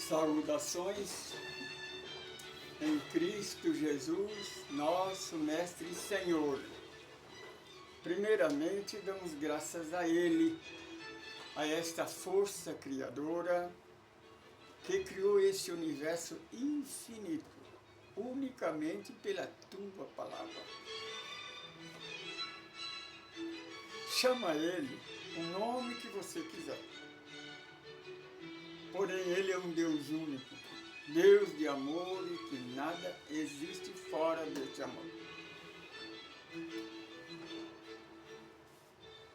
Saudações em Cristo Jesus, nosso Mestre e Senhor. Primeiramente, damos graças a Ele, a esta força criadora que criou esse universo infinito, unicamente pela Tua Palavra. Chama Ele o nome que você quiser. Porém, Ele é um Deus único, Deus de amor e que nada existe fora deste amor.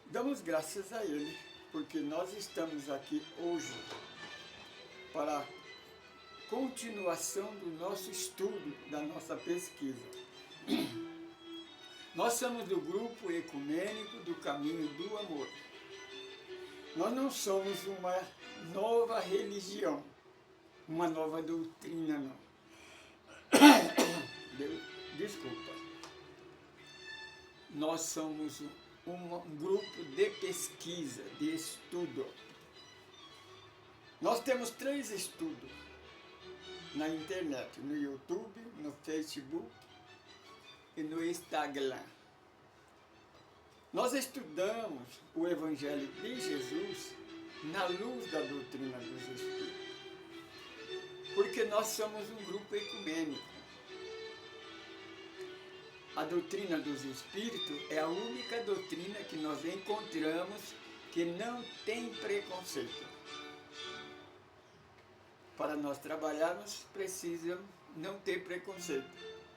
Damos graças a Ele, porque nós estamos aqui hoje para a continuação do nosso estudo, da nossa pesquisa. Nós somos do grupo ecumênico do Caminho do Amor. Nós não somos uma nova religião, uma nova doutrina, não. Desculpa. Nós somos um grupo de pesquisa, de estudo. Nós temos 3 estudos na internet, no YouTube, no Facebook e no Instagram. Nós estudamos o Evangelho de Jesus na luz da doutrina dos Espíritos, porque nós somos um grupo ecumênico. A doutrina dos Espíritos é a única doutrina que nós encontramos que não tem preconceito. Para nós trabalharmos, precisa não ter preconceito,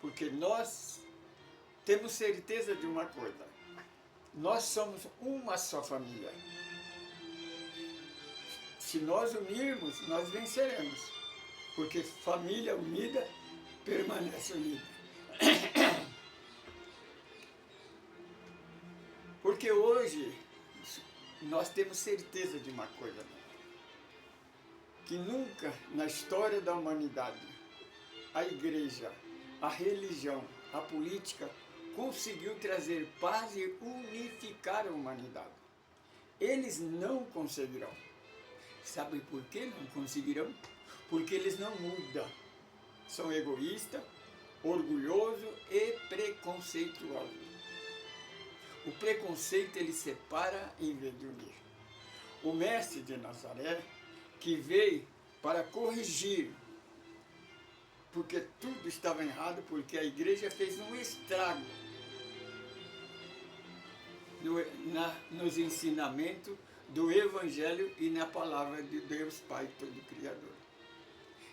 porque nós temos certeza de uma coisa: nós somos uma só família. Se nós unirmos, nós venceremos, porque família unida permanece unida. Porque hoje nós temos certeza de uma coisa, que nunca na história da humanidade a igreja, a religião, a política conseguiu trazer paz e unificar a humanidade. Eles não conseguirão. Sabe por que não conseguirão? Porque eles não mudam. São egoístas, orgulhosos e preconceituosos. O preconceito ele separa em vez de unir. O mestre de Nazaré, que veio para corrigir, porque tudo estava errado, porque a igreja fez um estrago nos ensinamentos do Evangelho e na palavra de Deus Pai Todo-Criador.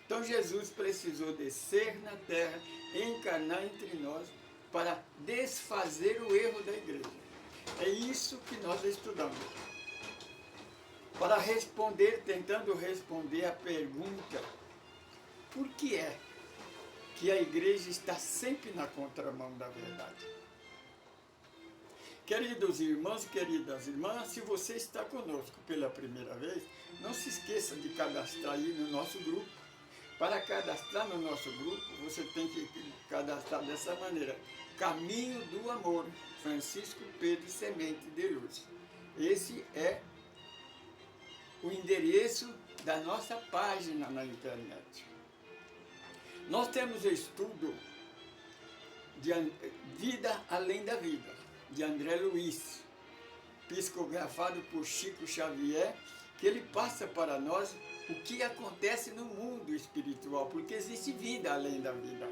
Então Jesus precisou descer na terra, encarnar entre nós, para desfazer o erro da igreja. É isso que nós estudamos. Para responder, tentando responder a pergunta: por que é que a igreja está sempre na contramão da verdade? Queridos irmãos e queridas irmãs, se você está conosco pela primeira vez, não se esqueça de cadastrar aí no nosso grupo. Para cadastrar no nosso grupo, você tem que cadastrar dessa maneira: Caminho do Amor, Francisco Pedro Semente de Luz. Esse é o endereço da nossa página na internet. Nós temos estudo de Vida Além da Vida, de André Luiz, psicografado por Chico Xavier, que ele passa para nós o que acontece no mundo espiritual, porque existe vida além da vida.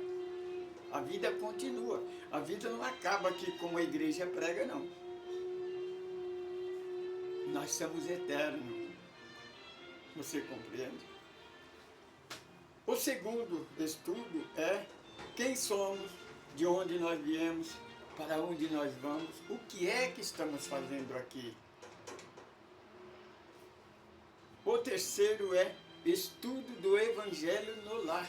A vida continua, a vida não acaba aqui como a igreja prega, não. Nós somos eternos. Você compreende? O segundo estudo é quem somos, de onde nós viemos, para onde nós vamos, o que é que estamos fazendo aqui. O terceiro é estudo do Evangelho no lar,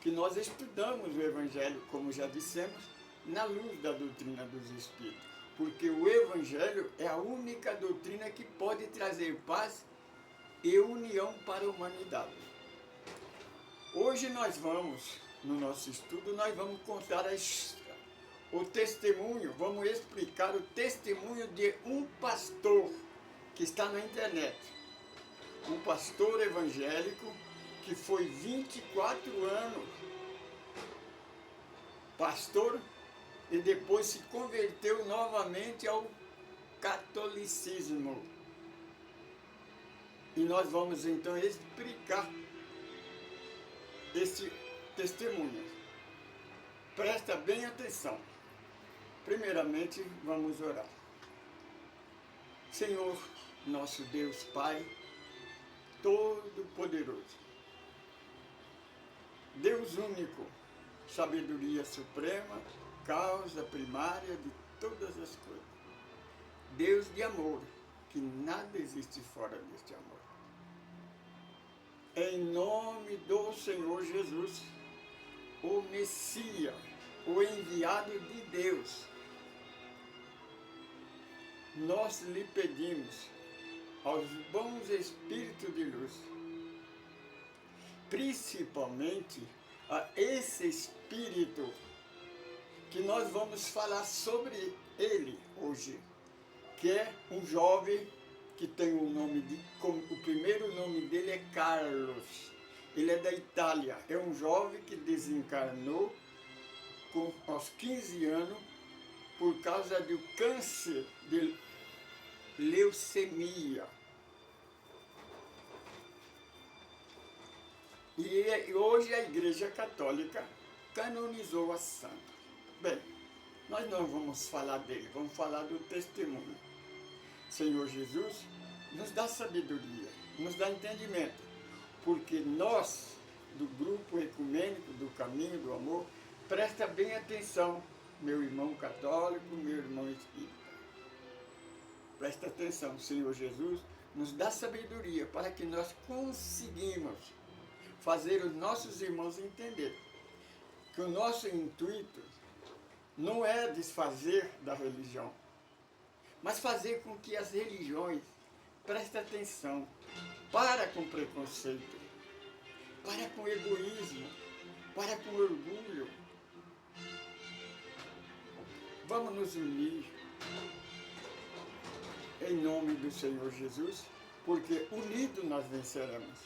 que nós estudamos o Evangelho, como já dissemos, na luz da doutrina dos Espíritos, porque o Evangelho é a única doutrina que pode trazer paz e união para a humanidade. Hoje nós vamos, no nosso estudo, nós vamos contar o testemunho, vamos explicar o testemunho de um pastor que está na internet. Um pastor evangélico que foi 24 anos pastor e depois se converteu novamente ao catolicismo. E nós vamos então explicar esse testemunho. Presta bem atenção. Primeiramente, vamos orar. Senhor, nosso Deus Pai, Todo-Poderoso, Deus único, sabedoria suprema, causa primária de todas as coisas. Deus de amor, que nada existe fora deste amor. Em nome do Senhor Jesus, o Messias, o enviado de Deus, nós lhe pedimos aos bons espíritos de luz, principalmente a esse espírito que nós vamos falar sobre ele hoje, que é um jovem que tem o nome o primeiro nome dele é Carlos. Ele é da Itália, é um jovem que desencarnou aos 15 anos por causa do câncer de leucemia. E hoje a Igreja Católica canonizou a santa. Bem, nós não vamos falar dele, vamos falar do testemunho. Senhor Jesus, nos dá sabedoria, nos dá entendimento, porque nós, do grupo ecumênico do Caminho do Amor, presta bem atenção, meu irmão católico, meu irmão espírita. Presta atenção, Senhor Jesus, nos dá sabedoria para que nós conseguimos fazer os nossos irmãos entender que o nosso intuito não é desfazer da religião, mas fazer com que as religiões prestem atenção, para com preconceito, para com egoísmo, para com orgulho. Vamos nos unir em nome do Senhor Jesus, porque unidos nós venceremos,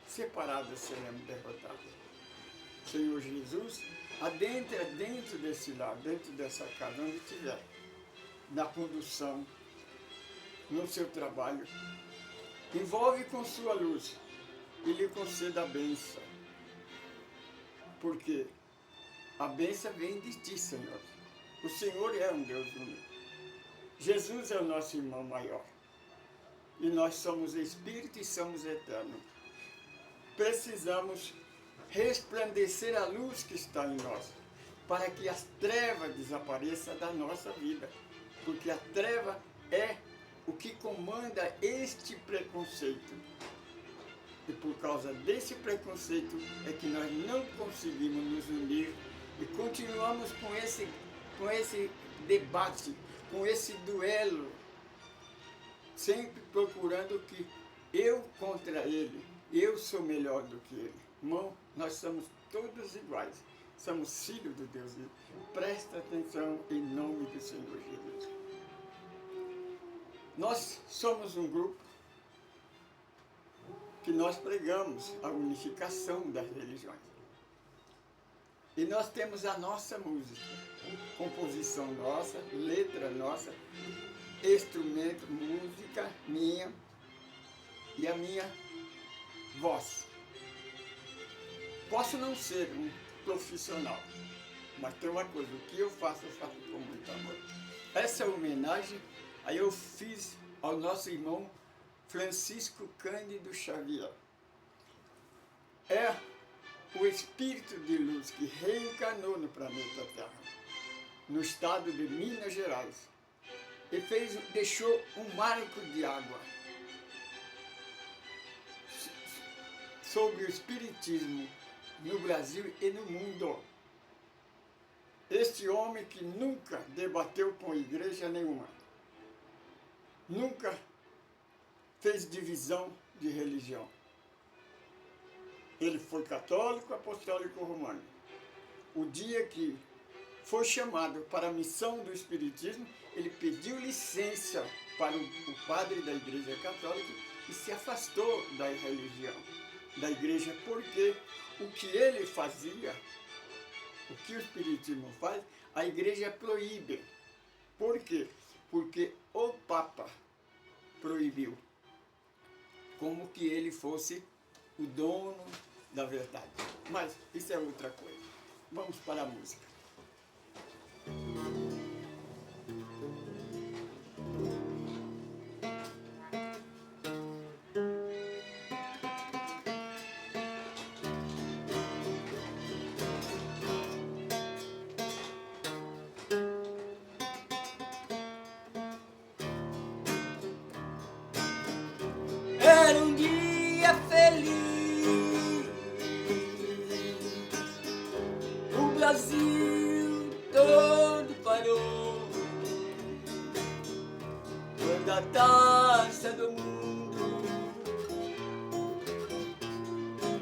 separados seremos derrotados. Senhor Jesus, adentra dentro desse lar, dentro dessa casa, onde estiver, na condução, no seu trabalho, envolve com sua luz e lhe conceda a bênção, porque a bênção vem de ti, Senhor. O Senhor é um Deus único. Jesus é o nosso irmão maior. E nós somos espírito e somos eternos. Precisamos resplandecer a luz que está em nós, para que as trevas desapareçam da nossa vida. Porque a treva é o que comanda este preconceito. E por causa desse preconceito é que nós não conseguimos nos unir e continuamos com esse debate, com esse duelo, sempre procurando que eu contra ele, eu sou melhor do que ele. Irmão, nós somos todos iguais, somos filhos do Deus vivo. Presta atenção em nome do Senhor Jesus. Nós somos um grupo que nós pregamos a unificação das religiões. E nós temos a nossa música, composição nossa, letra nossa, instrumento, música minha e a minha voz. Posso não ser um profissional, mas tem uma coisa, o que eu faço com muito amor. Essa homenagem aí eu fiz ao nosso irmão Francisco Cândido Xavier. É o espírito de luz que reencarnou no planeta Terra, no estado de Minas Gerais, e deixou um marco de água sobre o espiritismo no Brasil e no mundo. Este homem que nunca debateu com igreja nenhuma, nunca fez divisão de religião. Ele foi católico, apostólico romano. O dia que foi chamado para a missão do Espiritismo, ele pediu licença para o padre da Igreja Católica e se afastou da religião. da igreja, porque o que ele fazia, o que o Espiritismo faz, a igreja proíbe. Por quê? Porque o Papa proibiu, como que ele fosse o dono da verdade. Mas isso é outra coisa. Vamos para a música. Era um dia feliz, o Brasil todo parou, quando a taça do mundo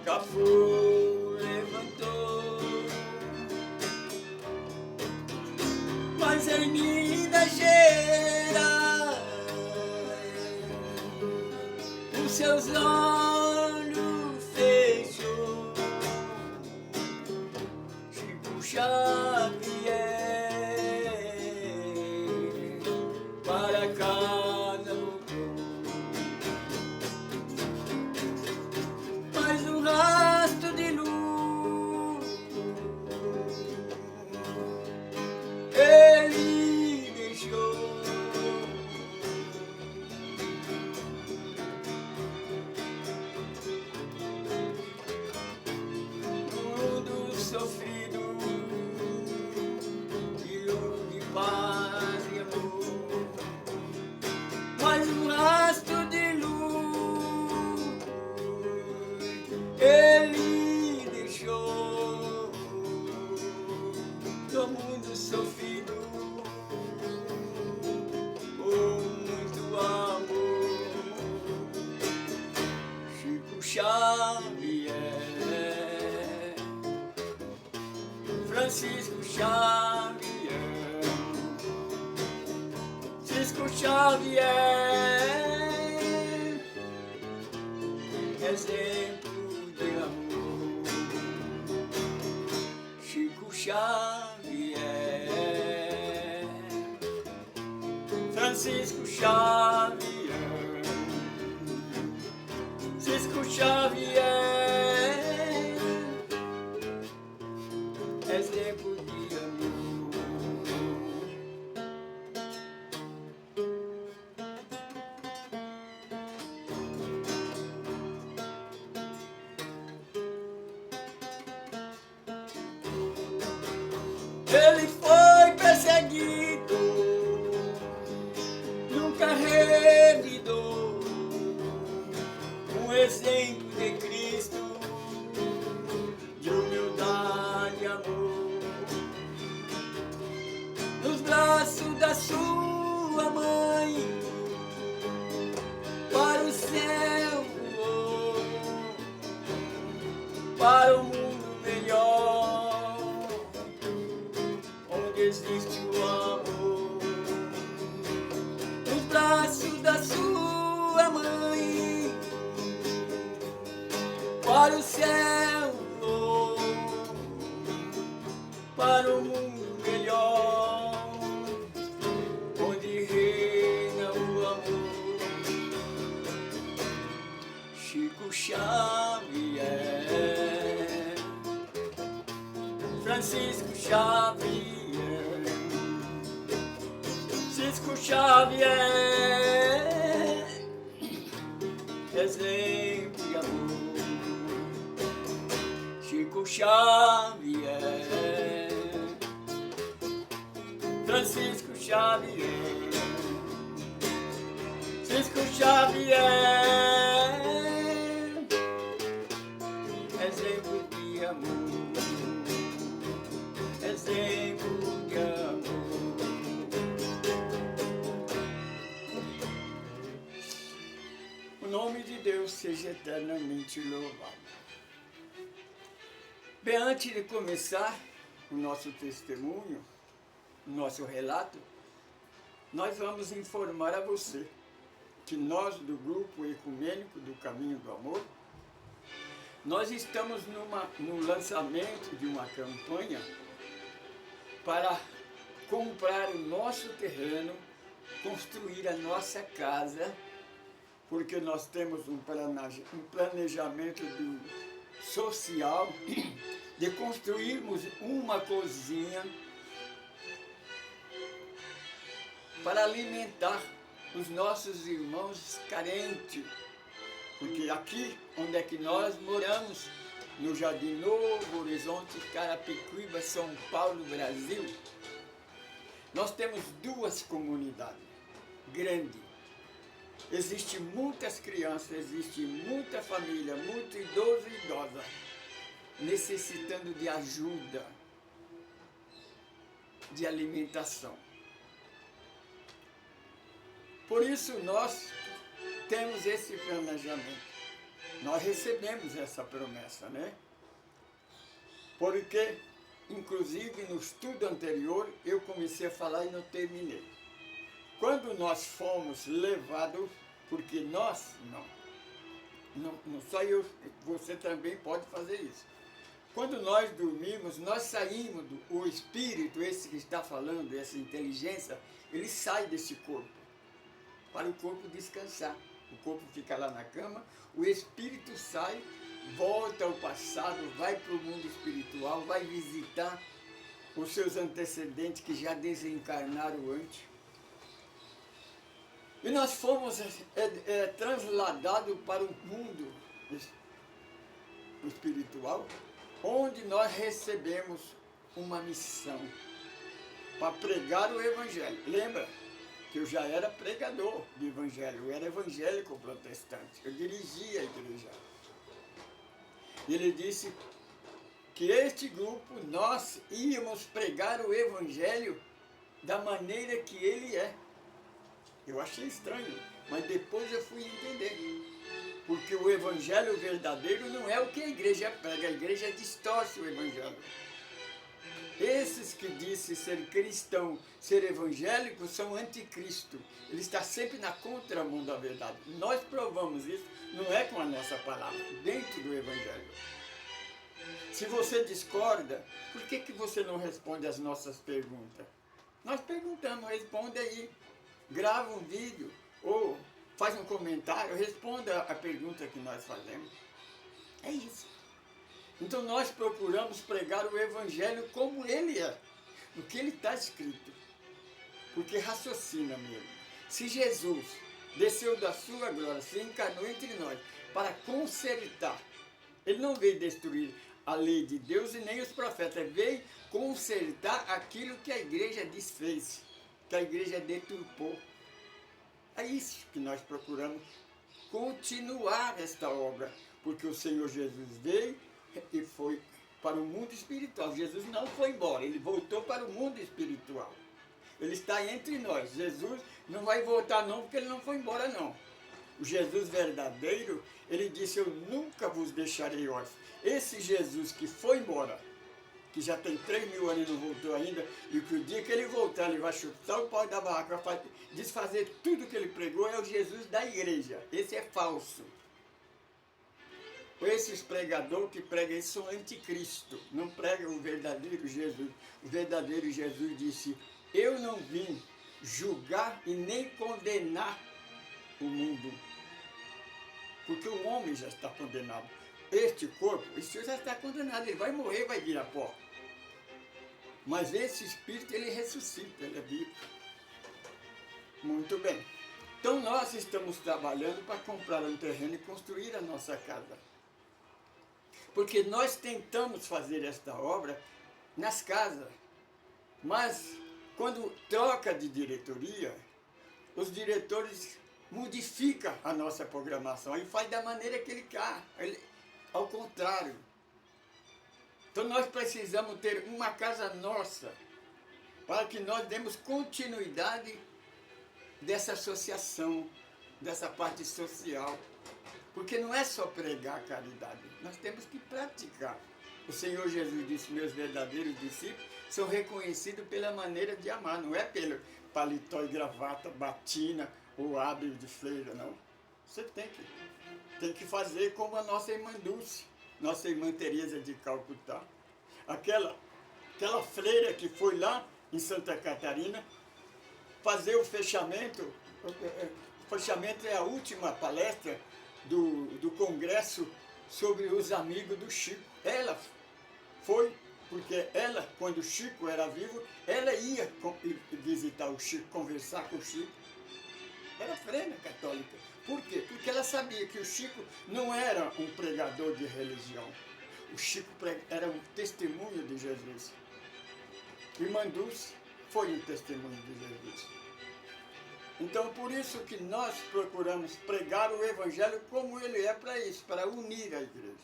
Cafu levantou. Mas em Minas Gerais os seus olhos fechou. Chico Xavier para casa voltou. Mas um rastro de luz ele deixou. Sofrido de luz, de paz e amor, mas um rastro de luz ele deixou. No mundo sofrido por muito amor, Chico Xavier, Francisco Xavier, Francisco Xavier, exemplo de amor. Chico Xavier, Francisco Xavier, Francisco Xavier, exemplo de amor. Ele foi perseguido, nunca revidou, um exemplo de Cristo, de humildade e amor. Nos braços da sua mãe, para o céu voou, para o mundo melhor, onde existe o amor. Nos braços da sua mãe, para o céu voou, para o mundo melhor, onde reina o amor. Chico Xavier, Francisco Xavier, Francisco Xavier, exemplo de amor. Chico Xavier, Francisco Xavier, Francisco Xavier, exemplo de amor, exemplo de amor. O nome de Deus seja eternamente louvado. Bem, antes de começar o nosso testemunho, o nosso relato, nós vamos informar a você que nós, do Grupo Ecumênico do Caminho do Amor, Nós estamos no lançamento de uma campanha para comprar o nosso terreno, construir a nossa casa, porque nós temos um planejamento social de construirmos uma cozinha para alimentar os nossos irmãos carentes. Porque aqui, onde é que nós moramos, no Jardim Novo, Horizonte, Carapicuíba, São Paulo, Brasil, nós temos duas comunidades grandes. Existem muitas crianças, existe muita família, muito idoso e idosa, necessitando de ajuda, de alimentação. Por isso nós temos esse planejamento. Nós recebemos essa promessa, né? Porque, inclusive, no estudo anterior, eu comecei a falar e não terminei. Quando nós fomos levados, porque nós, não só eu, você também pode fazer isso. Quando nós dormimos, nós saímos, o espírito, esse que está falando, essa inteligência, ele sai desse corpo, para o corpo descansar. O corpo fica lá na cama, o espírito sai, volta ao passado, vai para o mundo espiritual, vai visitar os seus antecedentes que já desencarnaram antes. E nós fomos transladados para o mundo espiritual, onde nós recebemos uma missão para pregar o Evangelho. Lembra que eu já era pregador do Evangelho, eu era evangélico protestante, eu dirigia a igreja. Ele disse que este grupo, nós íamos pregar o Evangelho da maneira que ele é. Eu achei estranho, mas depois eu fui entender. Porque o Evangelho verdadeiro não é o que a igreja prega, a igreja distorce o Evangelho. Esses que dizem ser cristão, ser evangélico, são anticristo. Ele está sempre na contramão da verdade. Nós provamos isso, não é com a nossa palavra, dentro do Evangelho. Se você discorda, por que você não responde às nossas perguntas? Nós perguntamos, responde aí. Grava um vídeo ou faz um comentário, responda a pergunta que nós fazemos. É isso. Então nós procuramos pregar o Evangelho como ele é, no que ele está escrito. Porque raciocina mesmo. Se Jesus desceu da sua glória, se encarnou entre nós para consertar, ele não veio destruir a lei de Deus e nem os profetas, veio consertar aquilo que a igreja desfez, que a igreja deturpou. É isso que nós procuramos continuar esta obra, porque o Senhor Jesus veio e foi para o mundo espiritual. Jesus não foi embora, ele voltou para o mundo espiritual. Ele está entre nós. Jesus não vai voltar não, porque ele não foi embora não. O Jesus verdadeiro, ele disse, eu nunca vos deixarei órfãos. Esse Jesus que foi embora, que já tem 3.000 anos e não voltou ainda, e que o dia que ele voltar, ele vai chutar o pau da barraca, vai desfazer tudo que ele pregou, é o Jesus da igreja. Esse é falso. Esses pregadores que pregam isso são anticristo, não pregam o verdadeiro Jesus. O verdadeiro Jesus disse, eu não vim julgar e nem condenar o mundo, porque o homem já está condenado. Este corpo, esse já está condenado, ele vai morrer, vai virar pó. Mas esse espírito, ele ressuscita, ele é vivo. Muito bem. Então nós estamos trabalhando para comprar um terreno e construir a nossa casa. Porque nós tentamos fazer esta obra nas casas, mas quando troca de diretoria, os diretores modificam a nossa programação e faz da maneira que ele quer, ao contrário. Então nós precisamos ter uma casa nossa, para que nós demos continuidade dessa associação, dessa parte social. Porque não é só pregar a caridade, nós temos que praticar. O Senhor Jesus disse, meus verdadeiros discípulos são reconhecidos pela maneira de amar, não é pelo paletó e gravata, batina ou hábito de freira, não. Você tem que fazer como a nossa irmã Dulce. nossa irmã Teresa de Calcutá. Aquela freira que foi lá em Santa Catarina fazer o fechamento. O fechamento é a última palestra do congresso sobre os amigos do Chico. Ela foi, porque ela, quando o Chico era vivo, ela ia visitar o Chico, conversar com o Chico. Era freira católica. Por quê? Porque ela sabia que o Chico não era um pregador de religião. O Chico era um testemunho de Jesus. Irmã Dulce foi um testemunho de Jesus. Então, por isso que nós procuramos pregar o Evangelho como ele é para isso, para unir a igreja.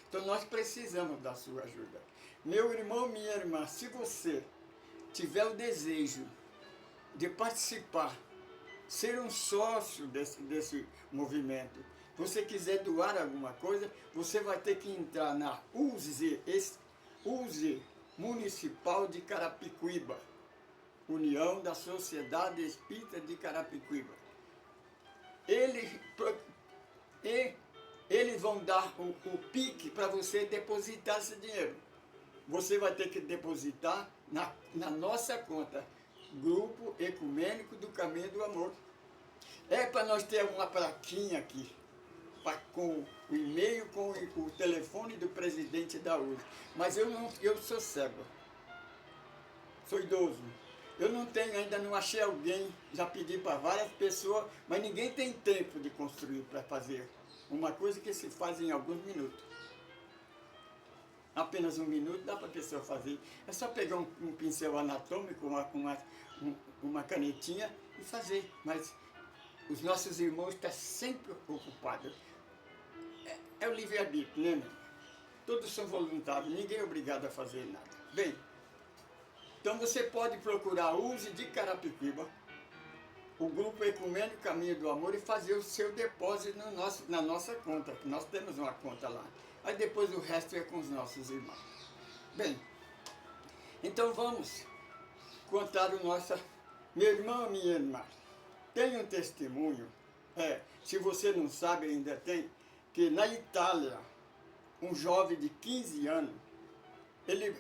Então, nós precisamos da sua ajuda. Meu irmão, minha irmã, se você tiver o desejo de participar, ser um sócio desse movimento, você quiser doar alguma coisa, você vai ter que entrar na USE Municipal de Carapicuíba, União da Sociedade Espírita de Carapicuíba. Eles vão dar o PIC para você depositar esse dinheiro. Você vai ter que depositar na nossa conta, Grupo Ecumênico do Caminho do Amor. É para nós ter uma plaquinha aqui, com o e-mail, com o telefone do presidente da USE. Mas eu sou cego, sou idoso. Eu ainda não achei alguém, já pedi para várias pessoas, mas ninguém tem tempo de construir para fazer uma coisa que se faz em alguns minutos. Apenas 1 minuto dá para a pessoa fazer. É só pegar um pincel anatômico, uma canetinha e fazer. Mas os nossos irmãos estão sempre ocupados. É o livre-arbítrio, né, meu? Todos são voluntários, ninguém é obrigado a fazer nada. Bem, então você pode procurar a USE de Carapicuíba, o Grupo Ecumênico Caminho do Amor, e fazer o seu depósito na nossa conta, que nós temos uma conta lá. Aí depois o resto é com os nossos irmãos. Bem, então vamos contar o nosso... Meu irmão, minha irmã, tem um testemunho, se você não sabe, ainda tem, que na Itália, um jovem de 15 anos, ele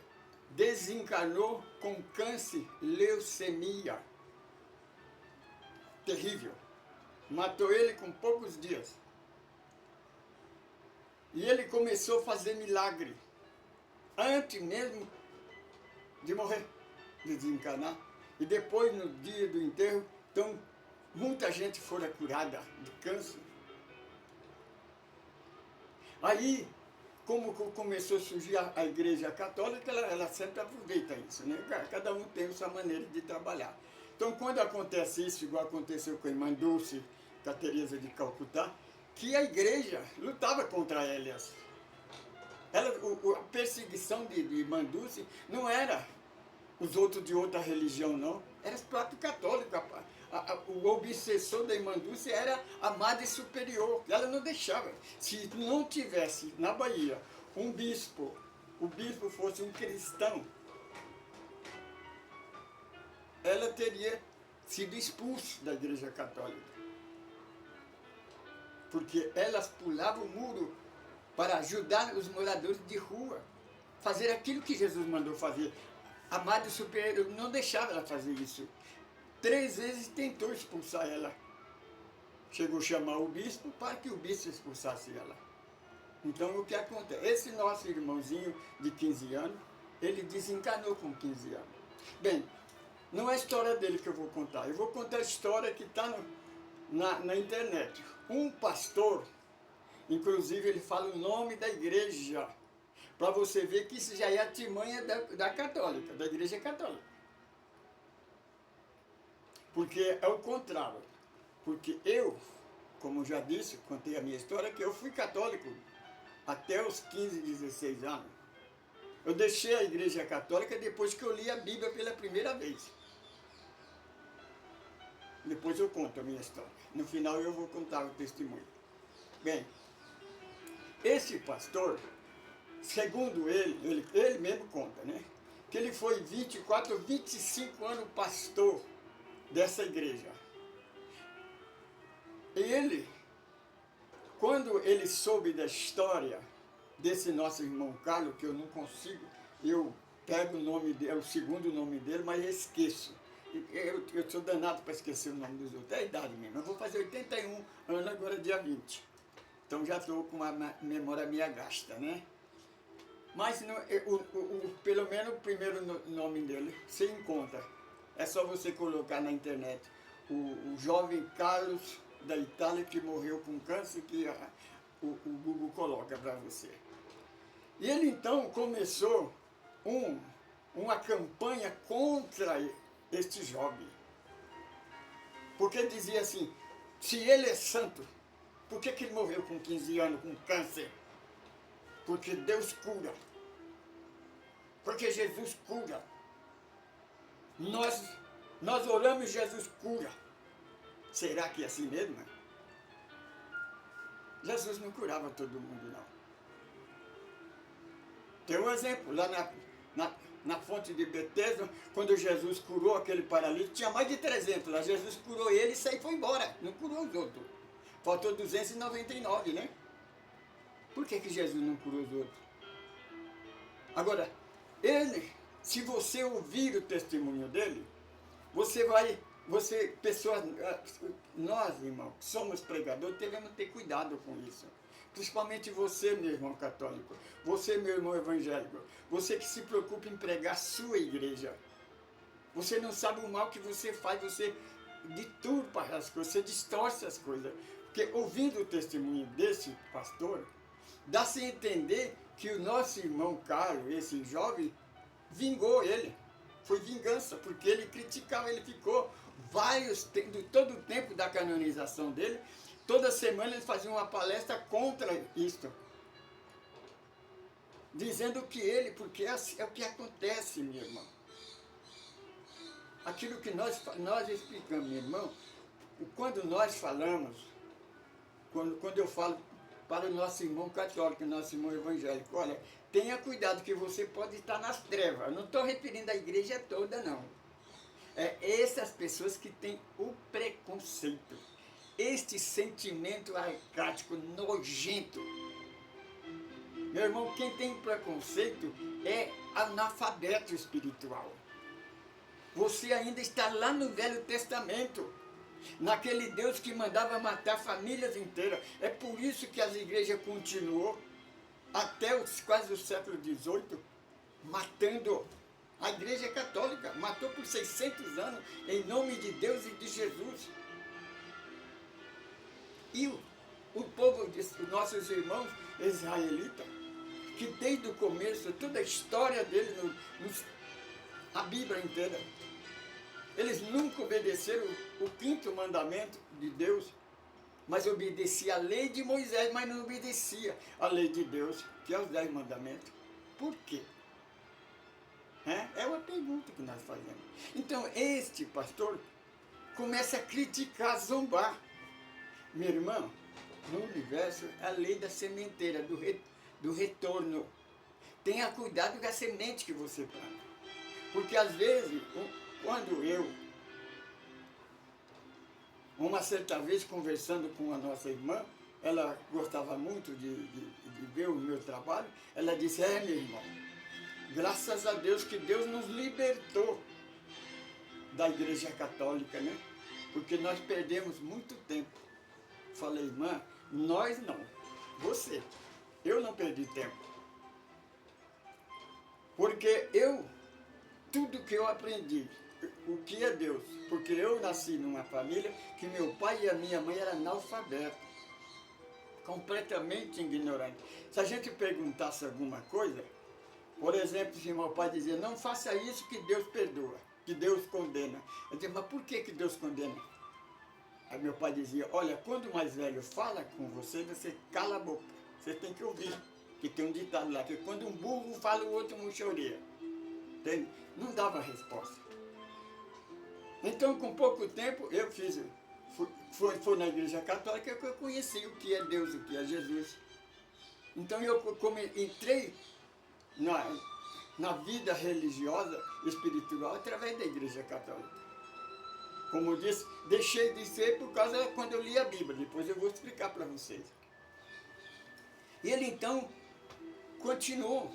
desencarnou com câncer, leucemia. Terrível. Matou ele com poucos dias. E ele começou a fazer milagre, antes mesmo de morrer, de desencarnar. E depois, no dia do enterro, então, muita gente fora curada de câncer. Aí, como começou a surgir a Igreja Católica, ela sempre aproveita isso, né? Cada um tem a sua maneira de trabalhar. Então, quando acontece isso, igual aconteceu com a irmã Dulce, com a Teresa de Calcutá, que a igreja lutava contra elas. A perseguição de irmã Dulce não era os outros de outra religião, não. Era os próprios católicos. O obsessor da irmã Dulce era a Madre Superior. Ela não deixava. Se não tivesse na Bahia um bispo, o bispo fosse um cristão, ela teria sido expulsa da Igreja Católica. Porque elas pulavam o muro para ajudar os moradores de rua, fazer aquilo que Jesus mandou fazer. A Madre Superior não deixava ela fazer isso. 3 vezes tentou expulsar ela. Chegou a chamar o bispo para que o bispo expulsasse ela. Então o que acontece? Esse nosso irmãozinho de 15 anos, ele desencarnou com 15 anos. Bem, não é a história dele que eu vou contar. Eu vou contar a história que está na internet. Um pastor, inclusive ele fala o nome da igreja, para você ver que isso já é artimanha da católica, da Igreja Católica. Porque é o contrário. Porque eu, como já disse, contei a minha história, que eu fui católico até os 15, 16 anos. Eu deixei a Igreja Católica depois que eu li a Bíblia pela primeira vez. Depois eu conto a minha história. No final eu vou contar o testemunho. Bem, esse pastor, segundo ele mesmo conta, né? Que ele foi 24, 25 anos pastor dessa igreja. E ele, quando ele soube da história desse nosso irmão Carlos, que eu não consigo, eu pego o nome dele, o segundo nome dele, mas esqueço. Eu sou danado para esquecer o nome dos outros. É a idade mesmo. Eu vou fazer 81 anos agora, dia 20. Então já estou com a memória meia gasta, né? Mas pelo menos o primeiro nome dele você encontra. É só você colocar na internet. O jovem Carlos da Itália que morreu com câncer, que o Google coloca para você. E ele então começou uma campanha contra este jovem. Porque dizia assim, se ele é santo, por que ele morreu com 15 anos com câncer? Porque Deus cura. Porque Jesus cura. Nós oramos e Jesus cura. Será que é assim mesmo? Jesus não curava todo mundo, não. Tem um exemplo, lá na fonte de Betesda, quando Jesus curou aquele paralítico, tinha mais de 300 lá. Jesus curou ele e saiu e foi embora. Não curou os outros. Faltou 299, né? Por que Jesus não curou os outros? Agora, se você ouvir o testemunho dele, nós, irmão, que somos pregadores, devemos ter cuidado com isso. Principalmente você, meu irmão católico, você, meu irmão evangélico, você que se preocupa em pregar a sua igreja. Você não sabe o mal que você faz, você deturpa as coisas, você distorce as coisas. Porque ouvindo o testemunho desse pastor, dá-se a entender que o nosso irmão Carlos, esse jovem, vingou ele. Foi vingança, porque ele criticava, ele ficou todo o tempo da canonização dele, toda semana ele fazia uma palestra contra isto. Dizendo que porque é o que acontece, meu irmão. Aquilo que nós explicamos, meu irmão, quando nós falamos, quando eu falo para o nosso irmão católico, nosso irmão evangélico, olha, tenha cuidado que você pode estar nas trevas. Eu não estou referindo à igreja toda, não. É essas pessoas que têm o preconceito, este sentimento arcádico, nojento. Meu irmão, quem tem preconceito é analfabeto espiritual. Você ainda está lá no Velho Testamento, naquele Deus que mandava matar famílias inteiras. É por isso que as igrejas continuou até quase o século XVIII, matando. A igreja católica matou por 600 anos em nome de Deus e de Jesus. E o povo, os nossos irmãos israelitas, que desde o começo, toda a história deles, a Bíblia inteira, eles nunca obedeceram o quinto mandamento de Deus, mas obedeciam a lei de Moisés, mas não obedecia a lei de Deus, que é os 10 mandamentos. Por quê? É uma pergunta que nós fazemos. Então, este pastor começa a criticar, a zombar. Meu irmão, no universo, a lei da sementeira, do retorno. Tenha cuidado com a semente que você planta. Porque às vezes, quando uma certa vez conversando com a nossa irmã, ela gostava muito de ver o meu trabalho, ela disse, meu irmão, graças a Deus que Deus nos libertou da igreja católica, né? Porque nós perdemos muito tempo. Falei, irmã, nós não, você. Eu não perdi tempo. Porque tudo que eu aprendi, o que é Deus, porque eu nasci numa família que meu pai e a minha mãe eram analfabetos, completamente ignorantes. Se a gente perguntasse alguma coisa, por exemplo, se meu pai dizia, não faça isso que Deus perdoa, que Deus condena. Eu dizia, mas por que Deus condena? Aí meu pai dizia, olha, quando o mais velho fala com você, você cala a boca, você tem que ouvir. Que tem um ditado lá, que quando um burro fala, o outro murcha a orelha. Entende? Não dava resposta. Então, com pouco tempo, eu foi na igreja católica que eu conheci o que é Deus, o que é Jesus. Então, eu entrei na vida religiosa, espiritual, através da igreja católica. Como eu disse, deixei de ser por causa quando eu li a Bíblia. Depois eu vou explicar para vocês. E ele, então, continuou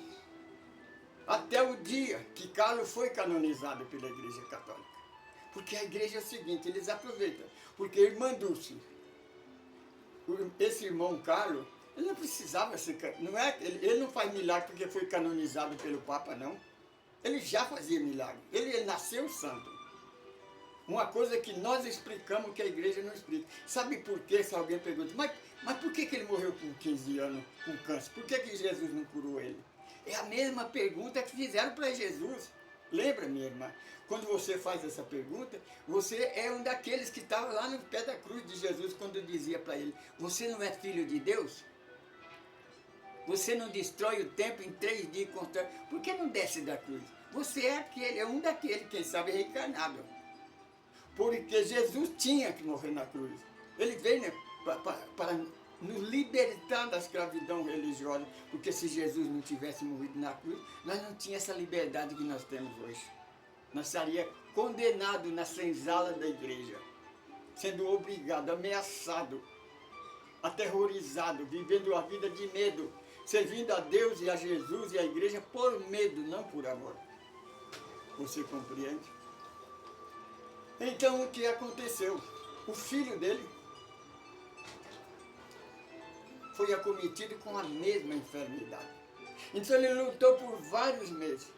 até o dia que Carlos foi canonizado pela Igreja Católica. Porque a igreja é o seguinte, eles aproveitam, porque Irmã Dulce, esse irmão Carlos, ele não precisava ser, não é, ele não faz milagre porque foi canonizado pelo Papa, não. Ele já fazia milagre, ele nasceu santo. Uma coisa que nós explicamos que a igreja não explica. Sabe por quê? Se alguém pergunta, mas por que ele morreu com 15 anos com câncer? Por que Jesus não curou ele? É a mesma pergunta que fizeram para Jesus. Lembra, minha irmã? Quando você faz essa pergunta, você é um daqueles que estava lá no pé da cruz de Jesus quando dizia para ele, você não é filho de Deus? Você não destrói o tempo em 3 dias e constrói. Por que não desce da cruz? Você é aquele, é um daqueles, quem sabe, reencarnado. Porque Jesus tinha que morrer na cruz. Ele veio, né, para nos libertar da escravidão religiosa. Porque se Jesus não tivesse morrido na cruz, nós não tínhamos essa liberdade que nós temos hoje. Nós estaríamos condenados na senzala da igreja, sendo obrigado, ameaçado, aterrorizado, vivendo a vida de medo, servindo a Deus e a Jesus e a igreja por medo, não por amor. Você compreende? Então o que aconteceu? O filho dele foi acometido com a mesma enfermidade. Então ele lutou por vários meses.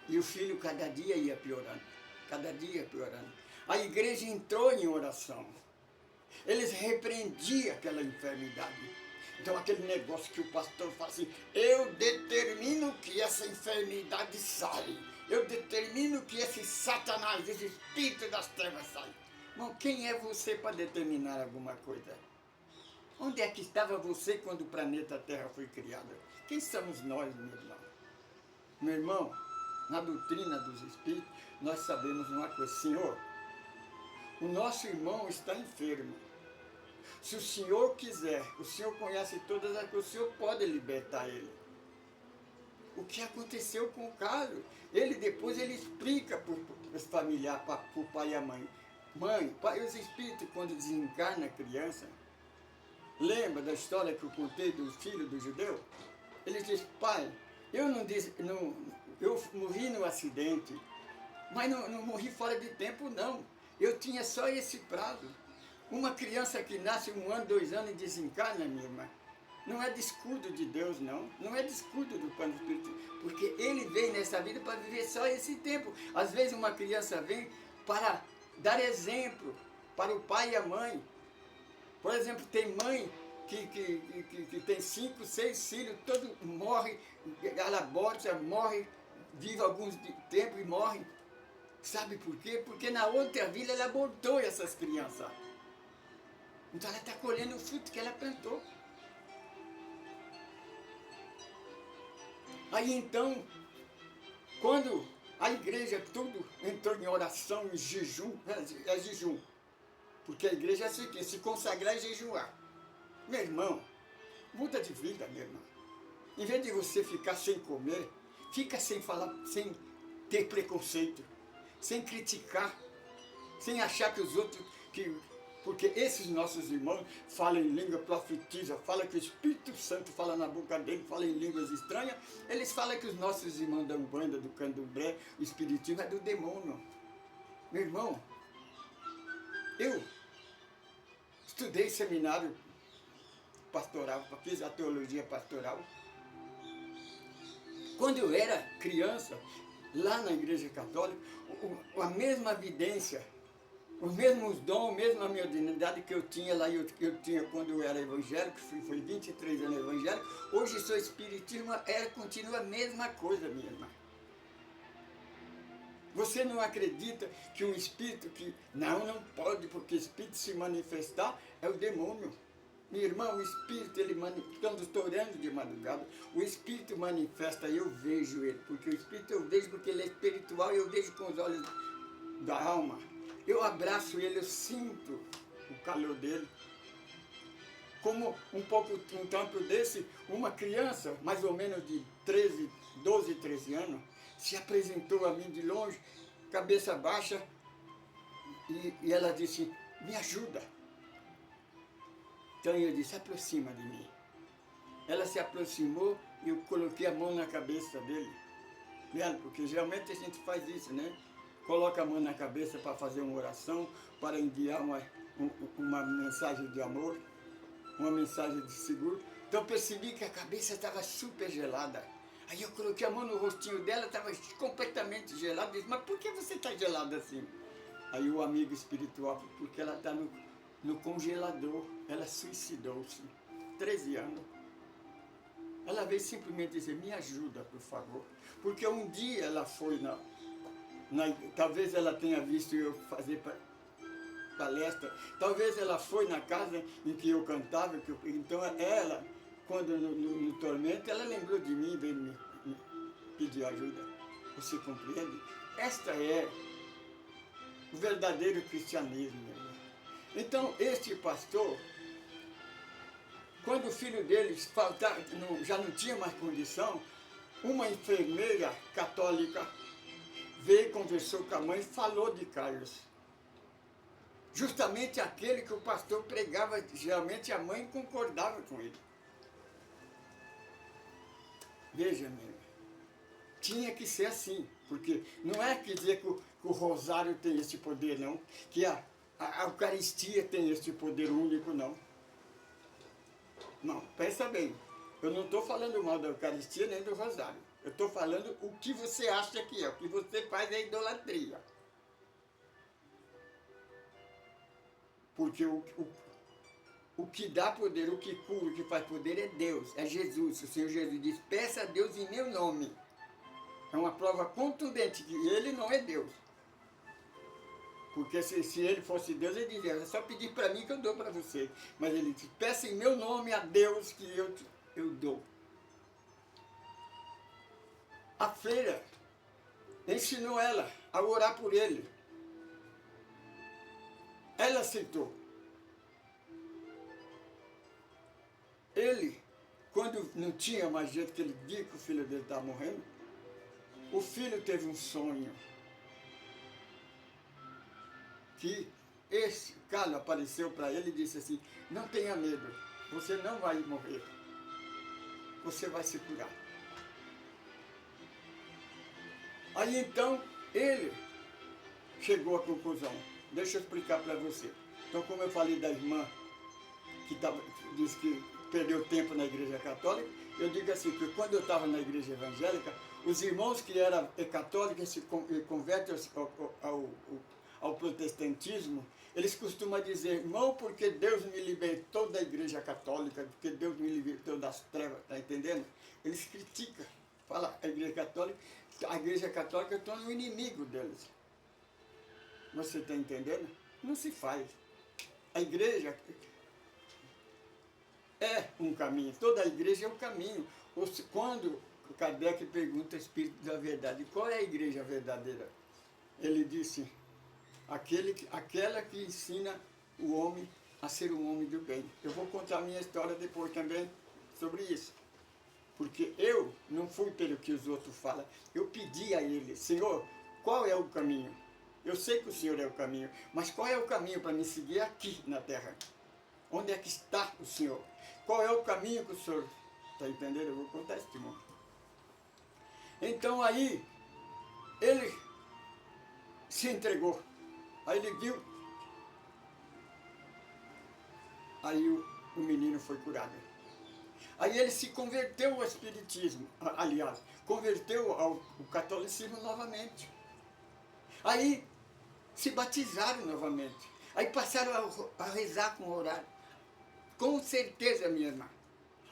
E o filho cada dia ia piorando, cada dia ia piorando. A igreja entrou em oração. Eles repreendiam aquela enfermidade. Então aquele negócio que o pastor fala assim, eu determino que essa enfermidade saia. Eu determino que esse Satanás, esse espírito das trevas saia. Irmão, quem é você para determinar alguma coisa? Onde é que estava você quando o planeta Terra foi criado? Quem somos nós, meu irmão? Meu irmão, na doutrina dos espíritos, nós sabemos uma coisa. Senhor, o nosso irmão está enfermo. Se o Senhor quiser, o Senhor conhece todas as coisas, o Senhor pode libertar ele. O que aconteceu com o Carlos? Ele depois explica para os familiares, para o pai e a mãe. Mãe, pai, os espíritos quando desencarna a criança, lembra da história que eu contei do filho do judeu? Ele diz, pai, eu morri no acidente, mas não morri fora de tempo não. Eu tinha só esse prazo. Uma criança que nasce 1 ano, 2 anos e desencarna, minha irmã, não é descuido de Deus, não. Não é descuido do plano espiritual. Porque ele veio nessa vida para viver só esse tempo. Às vezes uma criança vem para dar exemplo para o pai e a mãe. Por exemplo, tem mãe que tem 5, 6 filhos, todo morre, ela aborta, morre, vive alguns tempo e morre. Sabe por quê? Porque na outra vida ela abortou essas crianças. Então ela está colhendo o fruto que ela plantou. Aí então, quando a igreja tudo entrou em oração, em jejum, é jejum. Porque a igreja é assim, se consagrar e jejuar. Meu irmão, muda de vida, meu irmão. Em vez de você ficar sem comer, fica sem falar, sem ter preconceito, sem criticar, sem achar que os outros... Porque esses nossos irmãos falam em língua, profetizam, falam que o Espírito Santo fala na boca dele, fala em línguas estranhas, eles falam que os nossos irmãos da Umbanda, do Candomblé, o Espiritismo é do demônio. Meu irmão, eu estudei seminário pastoral, fiz a teologia pastoral. Quando eu era criança, lá na Igreja Católica, a mesma vidência, os mesmos dons, a mesma mediunidade que eu tinha lá, eu tinha quando eu era evangélico, foi 23 anos evangélico, hoje sou espiritismo, continua a mesma coisa, minha irmã. Você não acredita que um espírito que não pode, porque o espírito se manifestar é o demônio. Minha irmã, o espírito, quando estou orando de madrugada, o espírito manifesta, eu vejo ele, porque o espírito eu vejo porque ele é espiritual, eu vejo com os olhos da alma. Eu abraço ele, eu sinto o calor dele. Como um tempo desse, uma criança, mais ou menos de 12, 13 anos, se apresentou a mim de longe, cabeça baixa, e ela disse, me ajuda. Então eu disse, aproxima de mim. Ela se aproximou e eu coloquei a mão na cabeça dele. Porque geralmente a gente faz isso, né? Coloca a mão na cabeça para fazer uma oração, para enviar uma mensagem de amor, uma mensagem de seguro. Então eu percebi que a cabeça estava super gelada. Aí eu coloquei a mão no rostinho dela, estava completamente gelada. Eu disse, mas por que você está gelada assim? Aí o amigo espiritual, porque ela está no congelador. Ela suicidou-se, 13 anos. Ela veio simplesmente dizer, me ajuda, por favor. Porque um dia ela foi talvez ela tenha visto eu fazer palestra, talvez ela foi na casa em que eu cantava, então ela, quando no tormento, ela lembrou de mim e veio me pedir ajuda. Você compreende? Esta é o verdadeiro cristianismo, meu irmão. Então, este pastor, quando o filho dele já não tinha mais condição, uma enfermeira católica veio, conversou com a mãe e falou de Carlos. Justamente aquele que o pastor pregava, geralmente a mãe concordava com ele. Veja, meu, tinha que ser assim, porque não é que dizer que o rosário tem esse poder, não, que a Eucaristia tem esse poder único, não. Não, pensa bem, eu não estou falando mal da Eucaristia nem do rosário. Eu estou falando o que você acha que é, o que você faz é idolatria. Porque o que dá poder, o que cura, o que faz poder é Deus, é Jesus. O Senhor Jesus diz, peça a Deus em meu nome. É uma prova contundente que ele não é Deus. Porque se ele fosse Deus, ele diria, é só pedir para mim que eu dou para você. Mas ele diz, peça em meu nome a Deus que eu dou. A freira ensinou ela a orar por ele. Ela aceitou. Ele, quando não tinha mais jeito, que ele viu que o filho dele estava morrendo, o filho teve um sonho. Que esse cara apareceu para ele e disse assim, não tenha medo, você não vai morrer, você vai se curar. Aí então, ele chegou à conclusão, deixa eu explicar para você. Então, como eu falei da irmã, que disse que perdeu tempo na igreja católica, eu digo assim, que quando eu estava na igreja evangélica, os irmãos que eram católicos se convertem ao protestantismo, eles costumam dizer, irmão, porque Deus me libertou da igreja católica, porque Deus me libertou das trevas, tá entendendo? Eles criticam, fala a igreja católica torna o inimigo deles. Você está entendendo? Não se faz. A igreja é um caminho, toda a igreja é um caminho. Quando Kardec pergunta ao Espírito da Verdade, qual é a igreja verdadeira? Ele disse, aquela que ensina o homem a ser um homem do bem. Eu vou contar a minha história depois também sobre isso. Porque eu não fui pelo que os outros falam. Eu pedi a ele, Senhor, qual é o caminho? Eu sei que o Senhor é o caminho, mas qual é o caminho para me seguir aqui na terra? Onde é que está o Senhor? Qual é o caminho que o Senhor... Está entendendo? Eu vou contar esse testemunho. Então aí, ele se entregou. Aí ele viu. Aí o menino foi curado. Aí ele se converteu ao espiritismo, aliás, converteu ao catolicismo novamente. Aí se batizaram novamente. Aí passaram a rezar com o horário. Com certeza, minha irmã.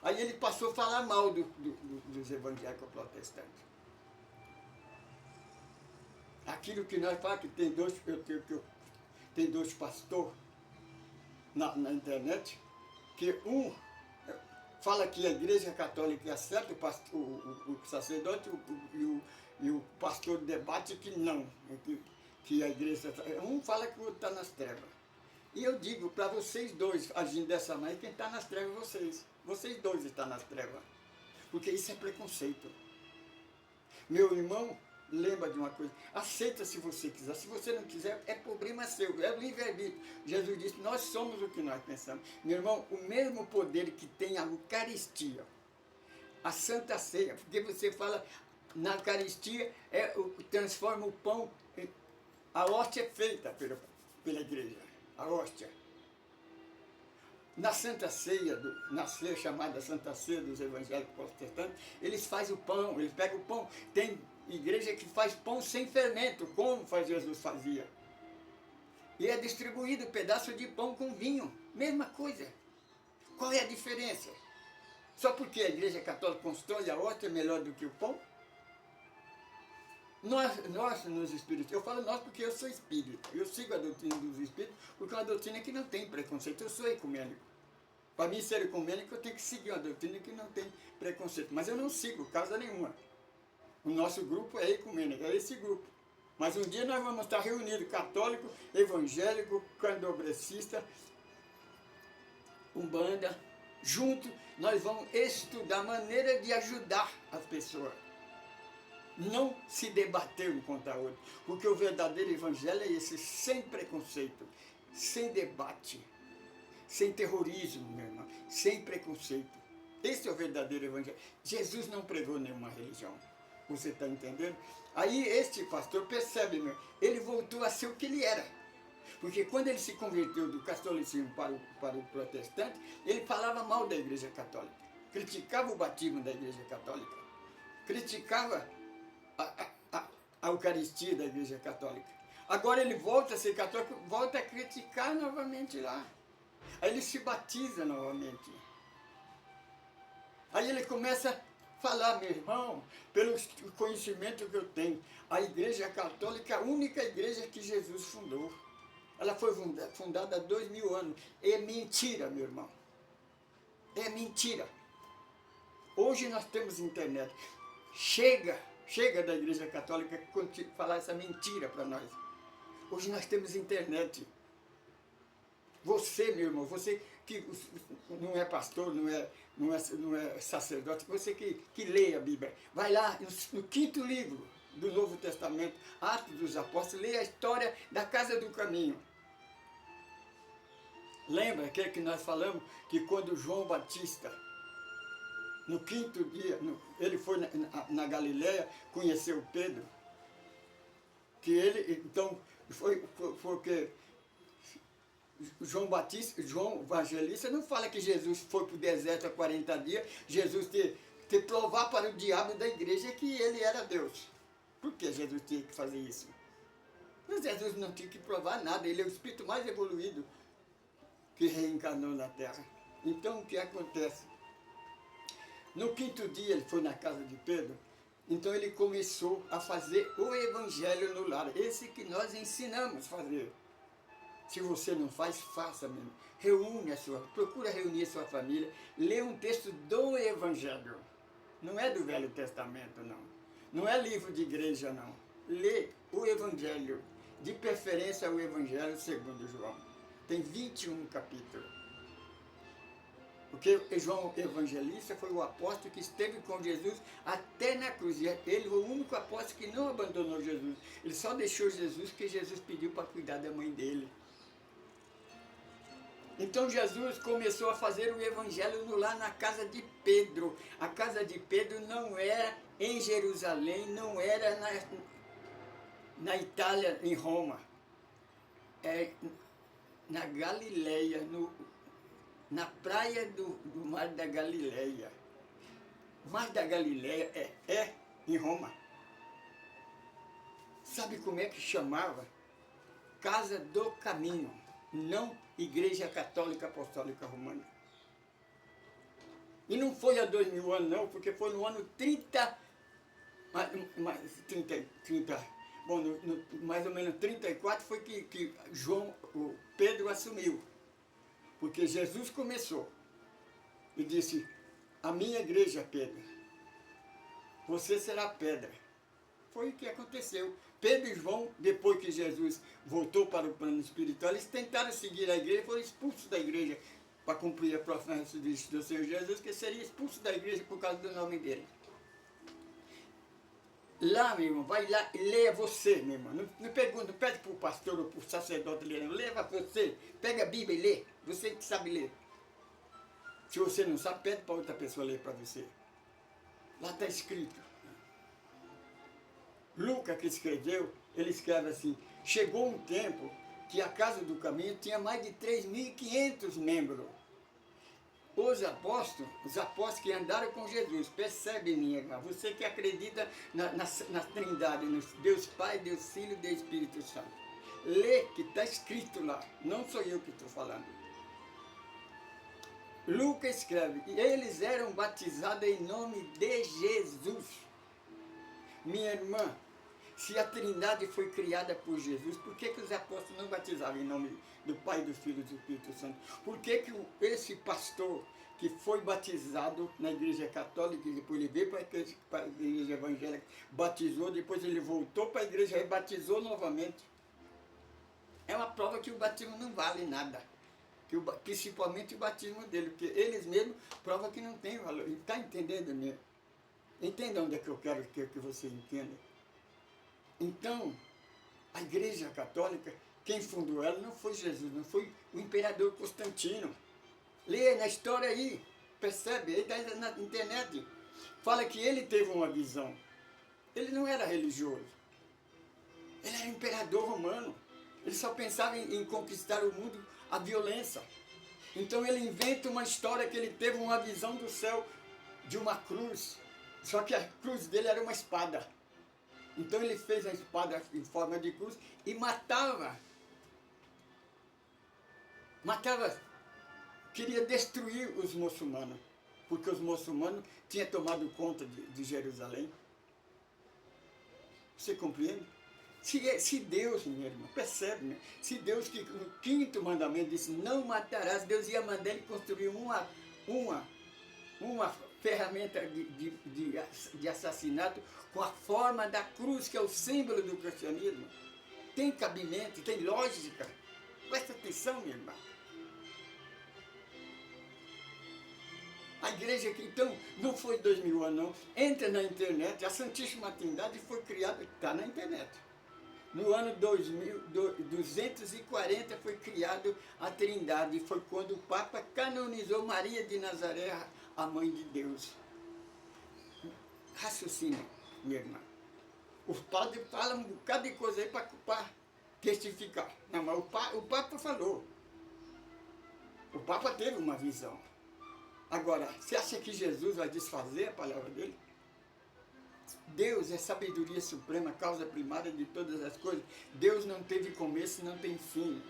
Aí ele passou a falar mal dos evangélicos protestantes. Aquilo que nós falamos, que tem dois pastores na internet, que um fala que a igreja católica é certa, o sacerdote e o pastor debate que não, que a igreja... Um fala que o outro está nas trevas. E eu digo para vocês dois, agindo dessa maneira, quem está nas trevas é vocês. Vocês dois estão nas trevas. Porque isso é preconceito. Meu irmão lembra de uma coisa, aceita se você quiser, se você não quiser, é problema seu, é o livre-arbítrio. Jesus disse, nós somos o que nós pensamos. Meu irmão, o mesmo poder que tem a Eucaristia, a Santa Ceia, porque você fala, na Eucaristia, transforma o pão, a hóstia é feita pela igreja, a hóstia. Na Santa Ceia, na ceia chamada Santa Ceia dos Evangélicos Protestantes, eles fazem o pão, eles pegam o pão. Tem igreja que faz pão sem fermento, como Jesus fazia. E é distribuído pedaço de pão com vinho, mesma coisa. Qual é a diferença? Só porque a Igreja Católica constrói a hóstia melhor do que o pão? Nós nos espíritos, eu falo nós porque eu sou espírita, eu sigo a doutrina dos espíritos, porque é uma doutrina que não tem preconceito, eu sou ecumênico. Para mim ser ecumênico eu tenho que seguir uma doutrina que não tem preconceito, mas eu não sigo causa nenhuma. O nosso grupo é ecumênico, é esse grupo. Mas um dia nós vamos estar reunidos, católico, evangélico, candomblessista, umbanda, junto, nós vamos estudar a maneira de ajudar as pessoas. Não se debater um contra o outro, porque o verdadeiro evangelho é esse, sem preconceito, sem debate, sem terrorismo, meu irmão, sem preconceito. Esse é o verdadeiro evangelho. Jesus não pregou nenhuma religião, você está entendendo? Aí este pastor percebe, meu, ele voltou a ser o que ele era. Porque quando ele se converteu do catolicismo para o protestante, ele falava mal da Igreja Católica, criticava o batismo da Igreja Católica, criticava a Eucaristia da Igreja Católica. Agora ele volta a ser católico, volta a criticar novamente lá. Aí ele se batiza novamente. Aí ele começa a falar, meu irmão, pelo conhecimento que eu tenho, a Igreja Católica é a única igreja que Jesus fundou. Ela foi fundada há 2000 anos. É mentira, meu irmão. É mentira. Hoje nós temos internet. Chega da Igreja Católica falar essa mentira para nós. Hoje nós temos internet. Você, meu irmão, você que não é pastor, não é sacerdote, você que lê a Bíblia, vai lá no 5º livro do Novo Testamento, Atos dos Apóstolos, lê a história da Casa do Caminho. Lembra aquele que nós falamos que quando João Batista, no 5º dia, ele foi na Galileia, conheceu Pedro, que ele, então, foi porque João Evangelista não fala que Jesus foi para o deserto há 40 dias, Jesus ter provar para o diabo da igreja que ele era Deus. Por que Jesus tinha que fazer isso? Mas Jesus não tinha que provar nada, ele é o espírito mais evoluído que reencarnou na Terra. Então o que acontece? No 5º dia ele foi na casa de Pedro, então ele começou a fazer o evangelho no lar, esse que nós ensinamos a fazer. Se você não faz, faça mesmo. Procura reunir a sua família, lê um texto do evangelho. Não é do Velho Testamento, não. Não é livro de igreja, não. Lê o evangelho, de preferência o evangelho segundo João. Tem 21 capítulos. Porque João Evangelista foi o apóstolo que esteve com Jesus até na cruz. E ele foi o único apóstolo que não abandonou Jesus. Ele só deixou Jesus porque Jesus pediu para cuidar da mãe dele. Então Jesus começou a fazer o evangelho lá na casa de Pedro. A casa de Pedro não era em Jerusalém, não era na Itália, em Roma. É na Galileia, na praia do Mar da Galileia. O Mar da Galileia é em Roma. Sabe como é que chamava? Casa do Caminho, não Igreja Católica Apostólica Romana. E não foi há 2000 anos não, porque foi no ano 30, mais ou menos 34 foi que Pedro assumiu. Porque Jesus começou e disse, a minha igreja, Pedro, você será pedra. Foi o que aconteceu. Pedro e João, depois que Jesus voltou para o plano espiritual, eles tentaram seguir a igreja e foram expulsos da igreja para cumprir a promessa do Senhor Jesus, que seria expulso da igreja por causa do nome dele. Lá, meu irmão, vai lá e leia você, meu irmão. Não pergunta, não pede para o pastor ou para o sacerdote ler, não. Leva você. Pega a Bíblia e lê. Você que sabe ler. Se você não sabe, pede para outra pessoa ler para você. Lá está escrito. Lucas, que escreveu, ele escreve assim: chegou um tempo que a Casa do Caminho tinha mais de 3.500 membros. Os apóstolos que andaram com Jesus, percebe, minha irmã, você que acredita na Trindade, no Deus Pai, Deus Filho e Deus Espírito Santo. Lê que está escrito lá, não sou eu que estou falando. Lucas escreve, e eles eram batizados em nome de Jesus. Minha irmã, se a Trindade foi criada por Jesus, por que os apóstolos não batizavam em nome do Pai, do Filho e do Espírito Santo? Por que esse pastor que foi batizado na Igreja Católica, depois ele veio para a Igreja Evangélica, batizou, depois ele voltou para a Igreja e batizou novamente? É uma prova que o batismo não vale nada. Principalmente o batismo dele, porque eles mesmos provam que não tem valor. Está entendendo, minha? Entenda onde é que eu quero que você entenda. Então, a Igreja Católica, quem fundou ela não foi Jesus, não foi o imperador Constantino. Lê na história aí, percebe, aí está na internet. Fala que ele teve uma visão. Ele não era religioso. Ele era imperador romano. Ele só pensava em conquistar o mundo, a violência. Então ele inventa uma história que ele teve uma visão do céu de uma cruz. Só que a cruz dele era uma espada. Então ele fez a espada em forma de cruz e matava. Queria destruir os muçulmanos. Porque os muçulmanos tinham tomado conta de Jerusalém. Você compreende? Se Deus, minha irmã, percebe, né? Se Deus, que no 5º mandamento disse, não matarás, Deus ia mandar ele construir uma ferramenta de assassinato com a forma da cruz, que é o símbolo do cristianismo. Tem cabimento, tem lógica. Presta atenção, minha irmã. A igreja que então não foi 2000 anos, não. Entra na internet, a Santíssima Trindade foi criada, está na internet. No ano 240 foi criado a Trindade, foi quando o Papa canonizou Maria de Nazaré, a Mãe de Deus. Raciocínio, minha irmã. Os padres falam um bocado de coisa aí para testificar. Não, mas o Papa falou. O Papa teve uma visão. Agora, você acha que Jesus vai desfazer a palavra dele? Deus é sabedoria suprema, causa primária de todas as coisas. Deus não teve começo, não tem fim.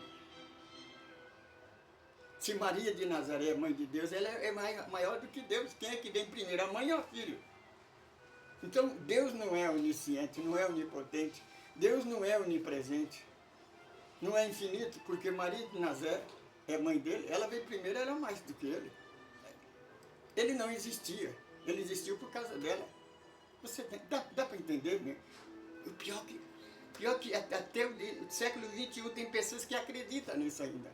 Se Maria de Nazaré é mãe de Deus, ela é maior do que Deus. Quem é que vem primeiro, a mãe ou o filho? Então, Deus não é onisciente, não é onipotente. Deus não é onipresente. Não é infinito, porque Maria de Nazaré é mãe dele. Ela veio primeiro, ela é mais do que ele. Ele não existia. Ele existiu por causa dela. Dá para entender, né? O pior que até o século XXI tem pessoas que acreditam nisso ainda.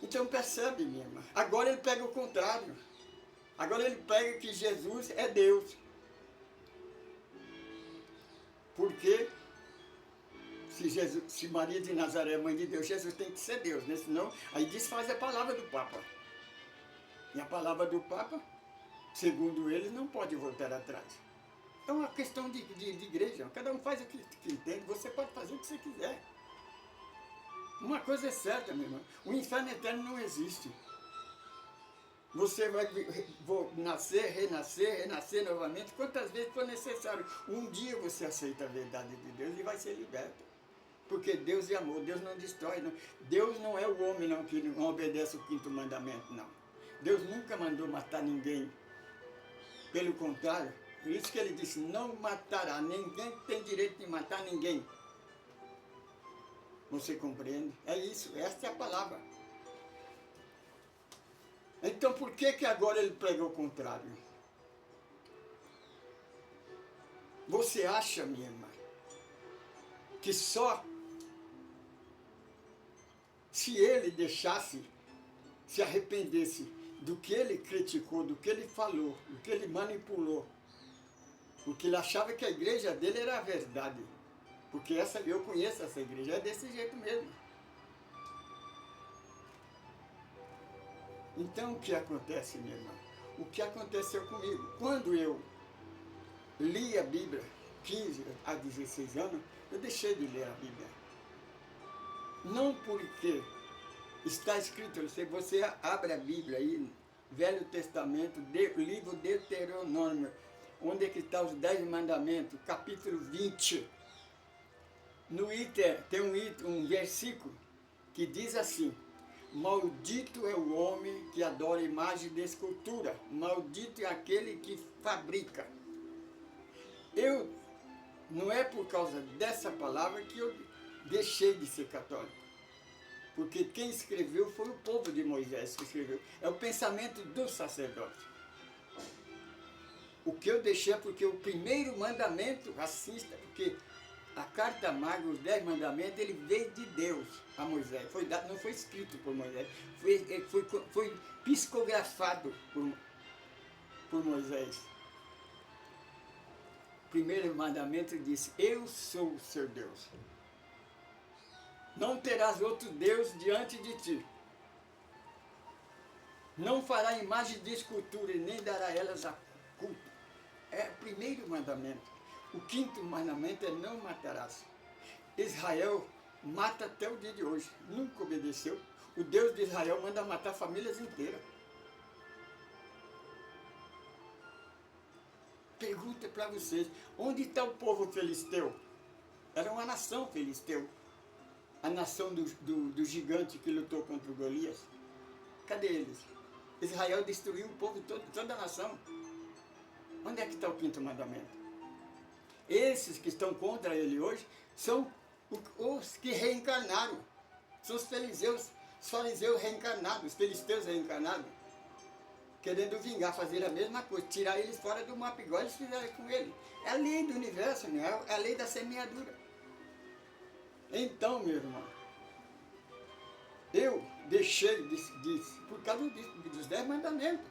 Então percebe, minha irmã. Agora ele pega o contrário. Agora ele pega que Jesus é Deus. Porque se Maria de Nazaré é mãe de Deus, Jesus tem que ser Deus, né? Senão, aí desfaz a palavra do Papa. E a palavra do Papa, segundo eles, não pode voltar atrás. É uma questão de igreja. Cada um faz o que entende. Você pode fazer o que você quiser. Uma coisa é certa, meu irmão. O inferno eterno não existe. Você vai nascer, renascer novamente, quantas vezes for necessário. Um dia você aceita a verdade de Deus e vai ser liberto. Porque Deus é amor, Deus não destrói. Não. Deus não é o homem não, que não obedece o 5º mandamento, não. Deus nunca mandou matar ninguém. Pelo contrário, por isso que ele disse, não matará, ninguém tem direito de matar ninguém. Você compreende? É isso, esta é a palavra. Então por que agora ele prega o contrário? Você acha, minha irmã, que só se ele deixasse, se arrependesse do que ele criticou, do que ele falou, do que ele manipulou, Porque ele achava que a igreja dele era a verdade. Porque eu conheço essa igreja, é desse jeito mesmo. Então o que acontece, minha irmã? O que aconteceu comigo? Quando eu li a Bíblia, 15 a 16 anos, eu deixei de ler a Bíblia. Não porque está escrito, se você abre a Bíblia aí, Velho Testamento, livro de Deuteronômio, onde é que está os 10 mandamentos, capítulo 20. No item, tem um versículo que diz assim: maldito é o homem que adora imagem de escultura, maldito é aquele que fabrica. Não é por causa dessa palavra que eu deixei de ser católico. Porque quem escreveu foi o povo de Moisés que escreveu. É o pensamento do sacerdote. O que eu deixei é porque o primeiro mandamento, assista, porque a carta magna, os 10 mandamentos, ele veio de Deus a Moisés. Não foi escrito por Moisés, foi psicografado por Moisés. O primeiro mandamento disse: eu sou o seu Deus. Não terás outro Deus diante de ti. Não fará imagem de escultura e nem dará elas a culto. É o primeiro mandamento. O 5º mandamento é não matarás. Israel mata até o dia de hoje. Nunca obedeceu. O Deus de Israel manda matar famílias inteiras. Pergunta para vocês, onde está o povo filisteu? Era uma nação filisteu. A nação do gigante que lutou contra o Golias. Cadê eles? Israel destruiu o povo todo, toda a nação. Onde é que está o 5º mandamento? Esses que estão contra ele hoje são os que reencarnaram. São os fariseus reencarnados, os filisteus reencarnados. Querendo vingar, fazer a mesma coisa, tirar eles fora do mapa, igual eles fizeram com ele. É a lei do universo, né? É a lei da semeadura. Então, meu irmão, eu deixei por causa dos 10 mandamentos.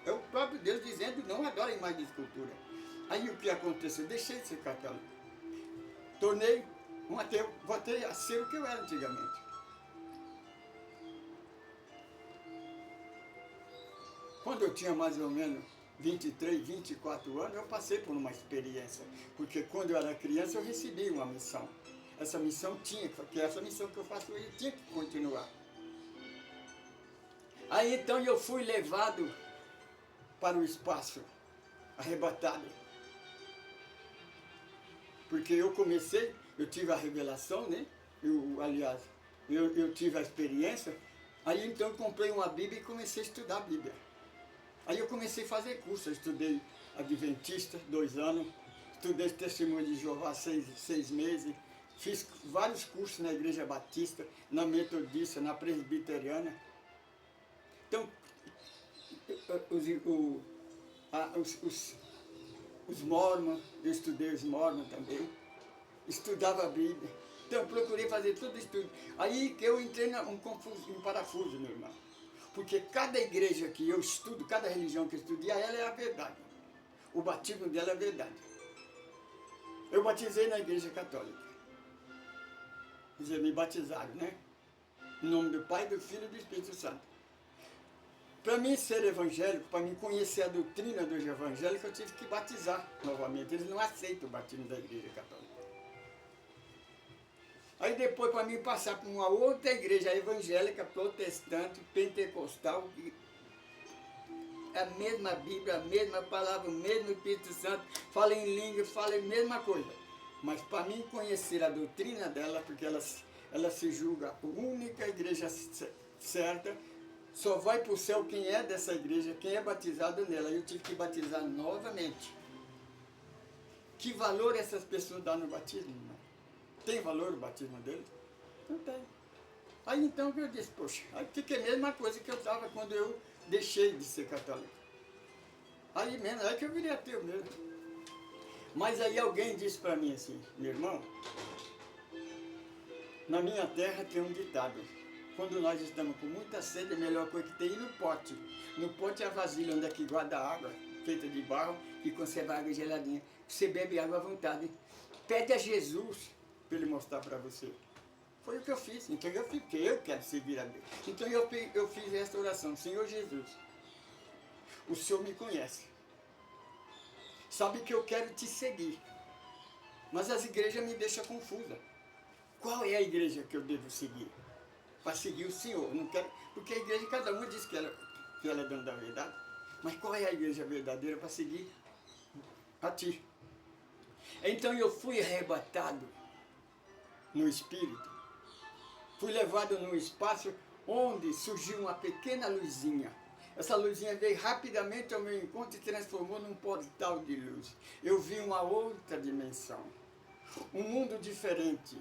É o próprio Deus dizendo: não adorem mais de escultura. Aí o que aconteceu? Deixei de ser católico. Tornei um ateu, voltei a ser o que eu era antigamente. Quando eu tinha mais ou menos 23, 24 anos, eu passei por uma experiência. Porque quando eu era criança, eu recebi uma missão. Essa missão essa missão que eu faço hoje tinha que continuar. Aí então eu fui levado para o espaço, arrebatado. Porque eu tive a revelação, né? Eu tive a experiência. Aí então eu comprei uma Bíblia e comecei a estudar a Bíblia. Aí eu comecei a fazer curso, eu estudei Adventista, 2 anos, estudei Testemunho de Jeová 6 meses, fiz vários cursos na Igreja Batista, na Metodista, na Presbiteriana. Então, os mormons, eu estudei os mormons também, estudava a Bíblia. Então eu procurei fazer tudo estudo. Aí que eu entrei em parafuso, meu irmão. Porque cada igreja que eu estudo, cada religião que eu estudo, ela é a verdade. O batismo dela é a verdade. Eu batizei na Igreja Católica. Quer dizer, me batizaram, né? Em nome do Pai, do Filho e do Espírito Santo. Para mim ser evangélico, para mim conhecer a doutrina dos evangélicos, eu tive que batizar novamente. Eles não aceitam o batismo da Igreja Católica. Aí depois, para mim passar para uma outra igreja evangélica, protestante, pentecostal, a mesma Bíblia, a mesma palavra, o mesmo Espírito Santo, fala em língua, fala a mesma coisa. Mas para mim conhecer a doutrina dela, porque ela se julga a única igreja certa, só vai para o céu quem é dessa igreja, quem é batizado nela. Eu tive que batizar novamente. Que valor essas pessoas dão no batismo, irmão? Tem valor o batismo dele? Não tem. Aí então eu disse, poxa, aí fiquei a mesma coisa que eu estava quando eu deixei de ser católico. Aí mesmo, aí que eu virei ateu mesmo. Mas aí alguém disse para mim assim, meu irmão, na minha terra tem um ditado: quando nós estamos com muita sede, a melhor coisa que tem é ir no pote. No pote é a vasilha onde é que guarda a água, feita de barro, que conserva a água geladinha. você bebe água à vontade. Pede a Jesus para Ele mostrar para você. Foi o que eu fiz. Então eu fiquei, eu quero servir a Deus. Então eu fiz essa oração. Senhor Jesus, o Senhor me conhece. Sabe que eu quero te seguir. Mas as igrejas me deixam confusa. Qual é a igreja que eu devo seguir? Para seguir o Senhor. Não quero, porque a igreja, cada um diz que ela é dona da verdade. Mas qual é a igreja verdadeira para seguir a ti? Então eu fui arrebatado no Espírito. Fui levado num espaço onde surgiu uma pequena luzinha. Essa luzinha veio rapidamente ao meu encontro e transformou num portal de luz. Eu vi uma outra dimensão. Um mundo diferente.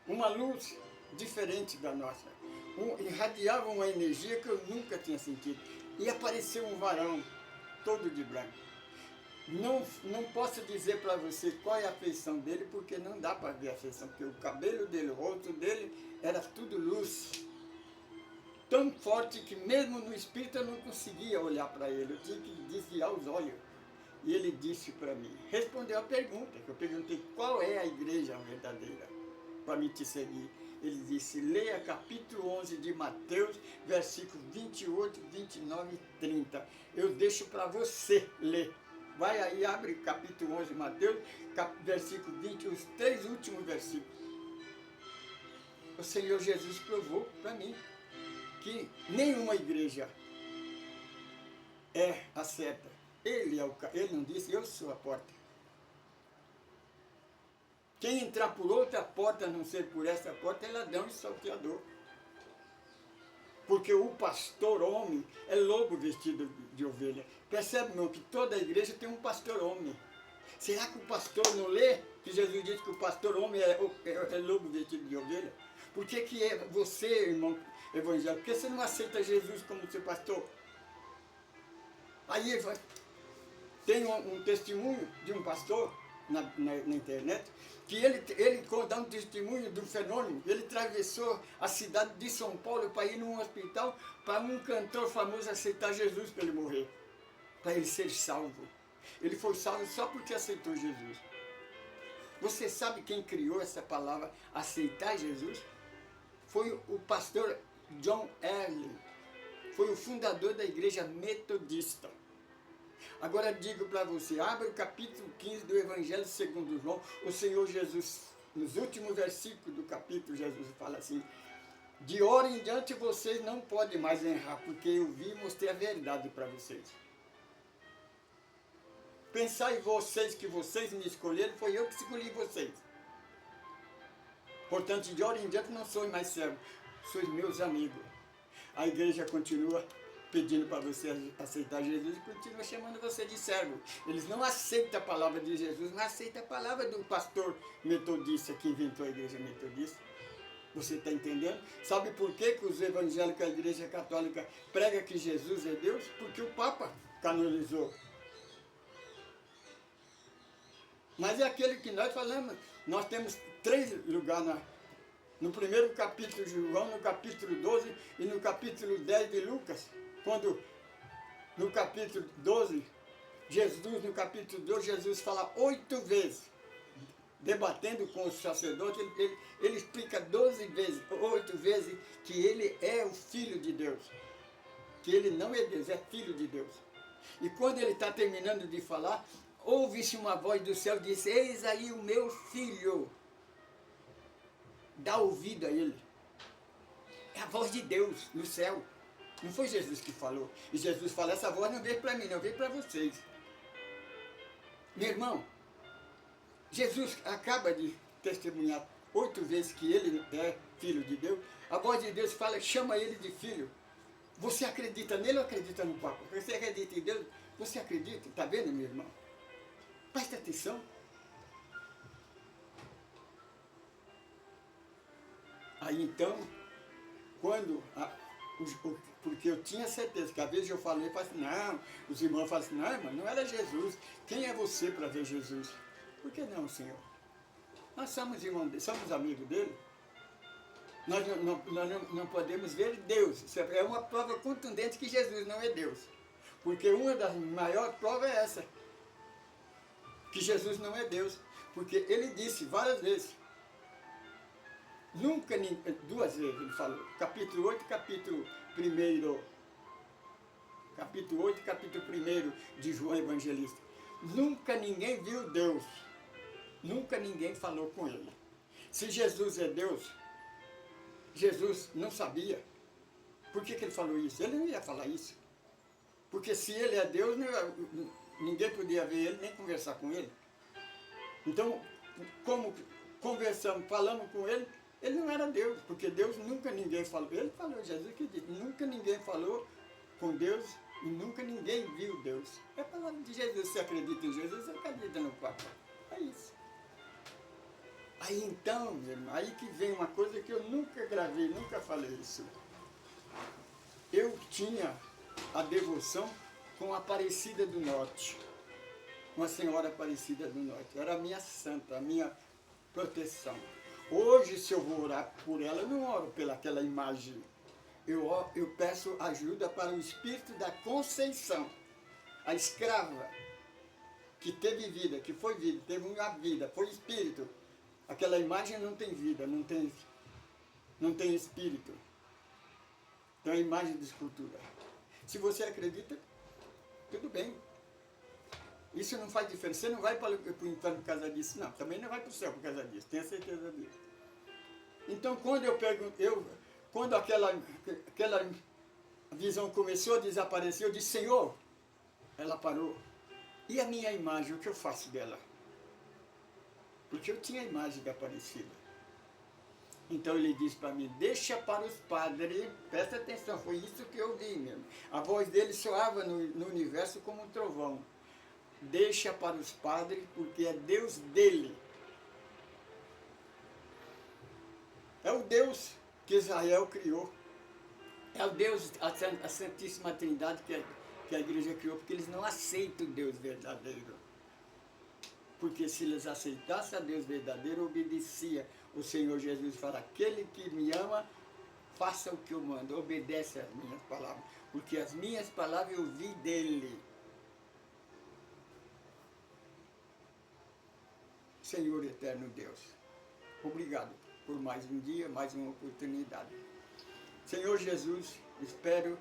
Uma luz diferente da nossa. Irradiava uma energia que eu nunca tinha sentido. E apareceu um varão, todo de branco. Não posso dizer para você qual é a feição dele, porque não dá para ver a feição, porque o cabelo dele, o rosto dele, era tudo luz. Tão forte que mesmo no espírito eu não conseguia olhar para ele, eu tinha que desviar os olhos. E ele disse para mim, respondeu a pergunta, que eu perguntei qual é a igreja verdadeira para me te seguir. Ele disse, leia capítulo 11 de Mateus, versículos 28, 29 e 30. Eu deixo para você ler. Vai aí, abre capítulo 11 de Mateus, versículo 20, os 3 últimos versículos. O Senhor Jesus provou para mim que nenhuma igreja é a certa. Ele não disse, eu sou a porta. Quem entrar por outra porta, a não ser por essa porta, é ladrão e salteador. Porque o pastor homem é lobo vestido de ovelha. Percebe, irmão, que toda a igreja tem um pastor homem. Será que o pastor não lê que Jesus disse que o pastor homem é lobo vestido de ovelha? Por que é você, irmão evangélico? Por que você não aceita Jesus como seu pastor? Aí tem um testemunho de um pastor na internet, que ele dá um testemunho do fenômeno. Ele atravessou a cidade de São Paulo para ir num hospital para um cantor famoso aceitar Jesus para ele morrer, para ele ser salvo. Ele foi salvo só porque aceitou Jesus. Você sabe quem criou essa palavra aceitar Jesus? Foi o pastor John Wesley. Foi o fundador da igreja metodista. Agora digo para você, abre o capítulo 15 do Evangelho segundo João. O Senhor Jesus, nos últimos versículos do capítulo, Jesus fala assim, de hora em diante vocês não podem mais errar, porque eu vi e mostrei a verdade para vocês. Pensar em vocês, que vocês me escolheram, foi eu que escolhi vocês. Portanto, de hora em diante não sou mais servo, sois meus amigos. A igreja continua pedindo para você aceitar Jesus e continua chamando você de servo. Eles não aceitam a palavra de Jesus, mas aceitam a palavra do pastor metodista que inventou a igreja metodista. Você está entendendo? Sabe por que os evangélicos, a igreja católica, prega que Jesus é Deus? Porque o Papa canonizou. Mas é aquele que nós falamos. Nós temos 3 lugares no primeiro capítulo de João, no capítulo 12 e no capítulo 10 de Lucas. Quando no capítulo 12, no capítulo 12, Jesus fala 8 vezes, debatendo com os sacerdotes, ele explica 8 vezes que ele é o Filho de Deus. Que ele não é Deus, é Filho de Deus. E quando ele está terminando de falar, ouve-se uma voz do céu e diz, eis aí o meu filho. Dá ouvido a ele. É a voz de Deus no céu. Não foi Jesus que falou. E Jesus fala, essa voz não veio para mim, não veio para vocês. Meu irmão, Jesus acaba de testemunhar 8 vezes que ele é Filho de Deus. A voz de Deus fala, chama ele de filho. Você acredita nele ou acredita no Papa? Você acredita em Deus? Você acredita? Está vendo, meu irmão? Presta atenção. Aí então, quando... porque eu tinha certeza que às vezes eu falei assim, não, os irmãos falam assim, não, irmão, não era Jesus. Quem é você para ver Jesus? Por que não, Senhor? Nós somos irmãos dele, somos amigos dele. Nós não podemos ver Deus. Isso é uma prova contundente que Jesus não é Deus. Porque uma das maiores provas é essa. que Jesus não é Deus, porque ele disse várias vezes, nunca, duas vezes ele falou, capítulo 8, capítulo 1, capítulo 8, capítulo 1 de João Evangelista, nunca ninguém viu Deus, nunca ninguém falou com ele. Se Jesus é Deus, Jesus não sabia. Por que ele falou isso? Ele não ia falar isso. Porque se ele é Deus, ninguém podia ver ele, nem conversar com ele. Então, como conversamos, falamos com ele, ele não era Deus, porque Deus nunca ninguém falou. Ele falou, Jesus que disse, nunca ninguém falou com Deus e nunca ninguém viu Deus. É a palavra de Jesus. Você acredita em Jesus, você acredita no Papa. É isso. Aí então, meu irmão, aí que vem uma coisa que eu nunca gravei, nunca falei isso. Eu tinha a devoção com a Aparecida do Norte, uma senhora Aparecida do Norte. Era a minha santa, a minha proteção. Hoje, se eu vou orar por ela, eu não oro pelaquela imagem. Eu peço ajuda para o espírito da Conceição, a escrava, que teve vida, que foi vida, teve uma vida, foi espírito. Aquela imagem não tem vida, não tem espírito. Então é imagem de escultura. Se você acredita, tudo bem. Isso não faz diferença. Você não vai para o inferno por causa disso, não. Também não vai para o céu por causa disso. Tenha certeza disso. Então, quando quando aquela visão começou a desaparecer, eu disse, Senhor, ela parou. E a minha imagem, o que eu faço dela? Porque eu tinha a imagem da Aparecida. Então ele disse para mim, deixa para os padres, presta atenção, foi isso que eu vi mesmo. A voz dele soava no universo como um trovão. Deixa para os padres, porque é Deus dele. É o Deus que Israel criou. É o Deus, a Santíssima Trindade que a igreja criou, porque eles não aceitam o Deus verdadeiro. Porque se eles aceitassem a Deus verdadeiro, obedecia. O Senhor Jesus fala, aquele que me ama, faça o que eu mando, obedece às minhas palavras. Porque as minhas palavras eu vi dele. Senhor eterno Deus, obrigado por mais um dia, mais uma oportunidade. Senhor Jesus, espero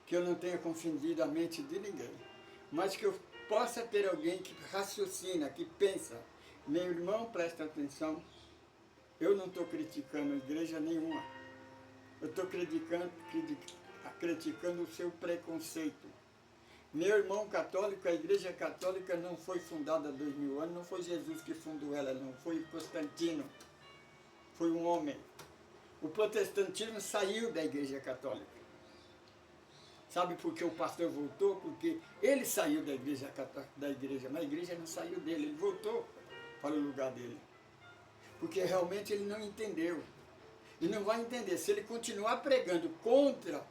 que eu não tenha confundido a mente de ninguém, mas que eu possa ter alguém que raciocina, que pensa. Meu irmão, presta atenção, eu não estou criticando igreja nenhuma, eu estou criticando o seu preconceito. Meu irmão católico, a igreja católica não foi fundada há 2000 anos, não foi Jesus que fundou ela, não, foi Constantino, foi um homem. O protestantismo saiu da igreja católica. Sabe por que o pastor voltou? Porque ele saiu da igreja, mas a igreja não saiu dele, ele voltou para o lugar dele. Porque realmente ele não entendeu. E não vai entender. Se ele continuar pregando contra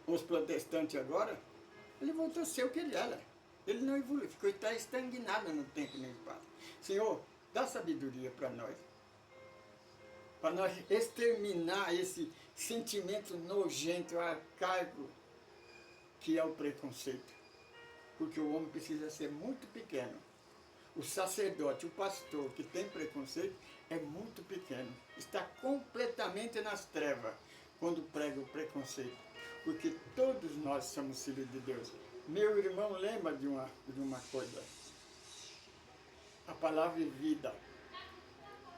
os protestantes agora, ele voltou a ser o que ele era. Ele não evoluiu, ficou estagnado no tempo e no espaço. Senhor, dá sabedoria para nós exterminar esse sentimento nojento, arcaico, que é o preconceito. Porque o homem precisa ser muito pequeno. O sacerdote, o pastor que tem preconceito é muito pequeno. Está completamente nas trevas quando prega o preconceito. Porque todos nós somos filhos de Deus. Meu irmão, lembra de uma coisa. A palavra é vida.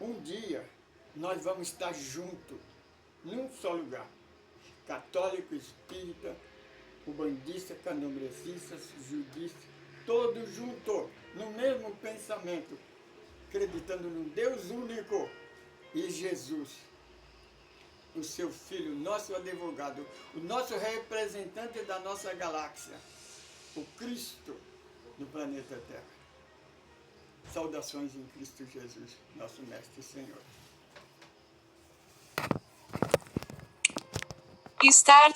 Um dia nós vamos estar juntos, num só lugar. Católico, espírita, ubandista, candomblecista, judista, todos juntos, no mesmo pensamento, acreditando num Deus único e Jesus, o seu Filho, nosso advogado, o nosso representante da nossa galáxia, o Cristo do planeta Terra. Saudações em Cristo Jesus, nosso Mestre e Senhor. Start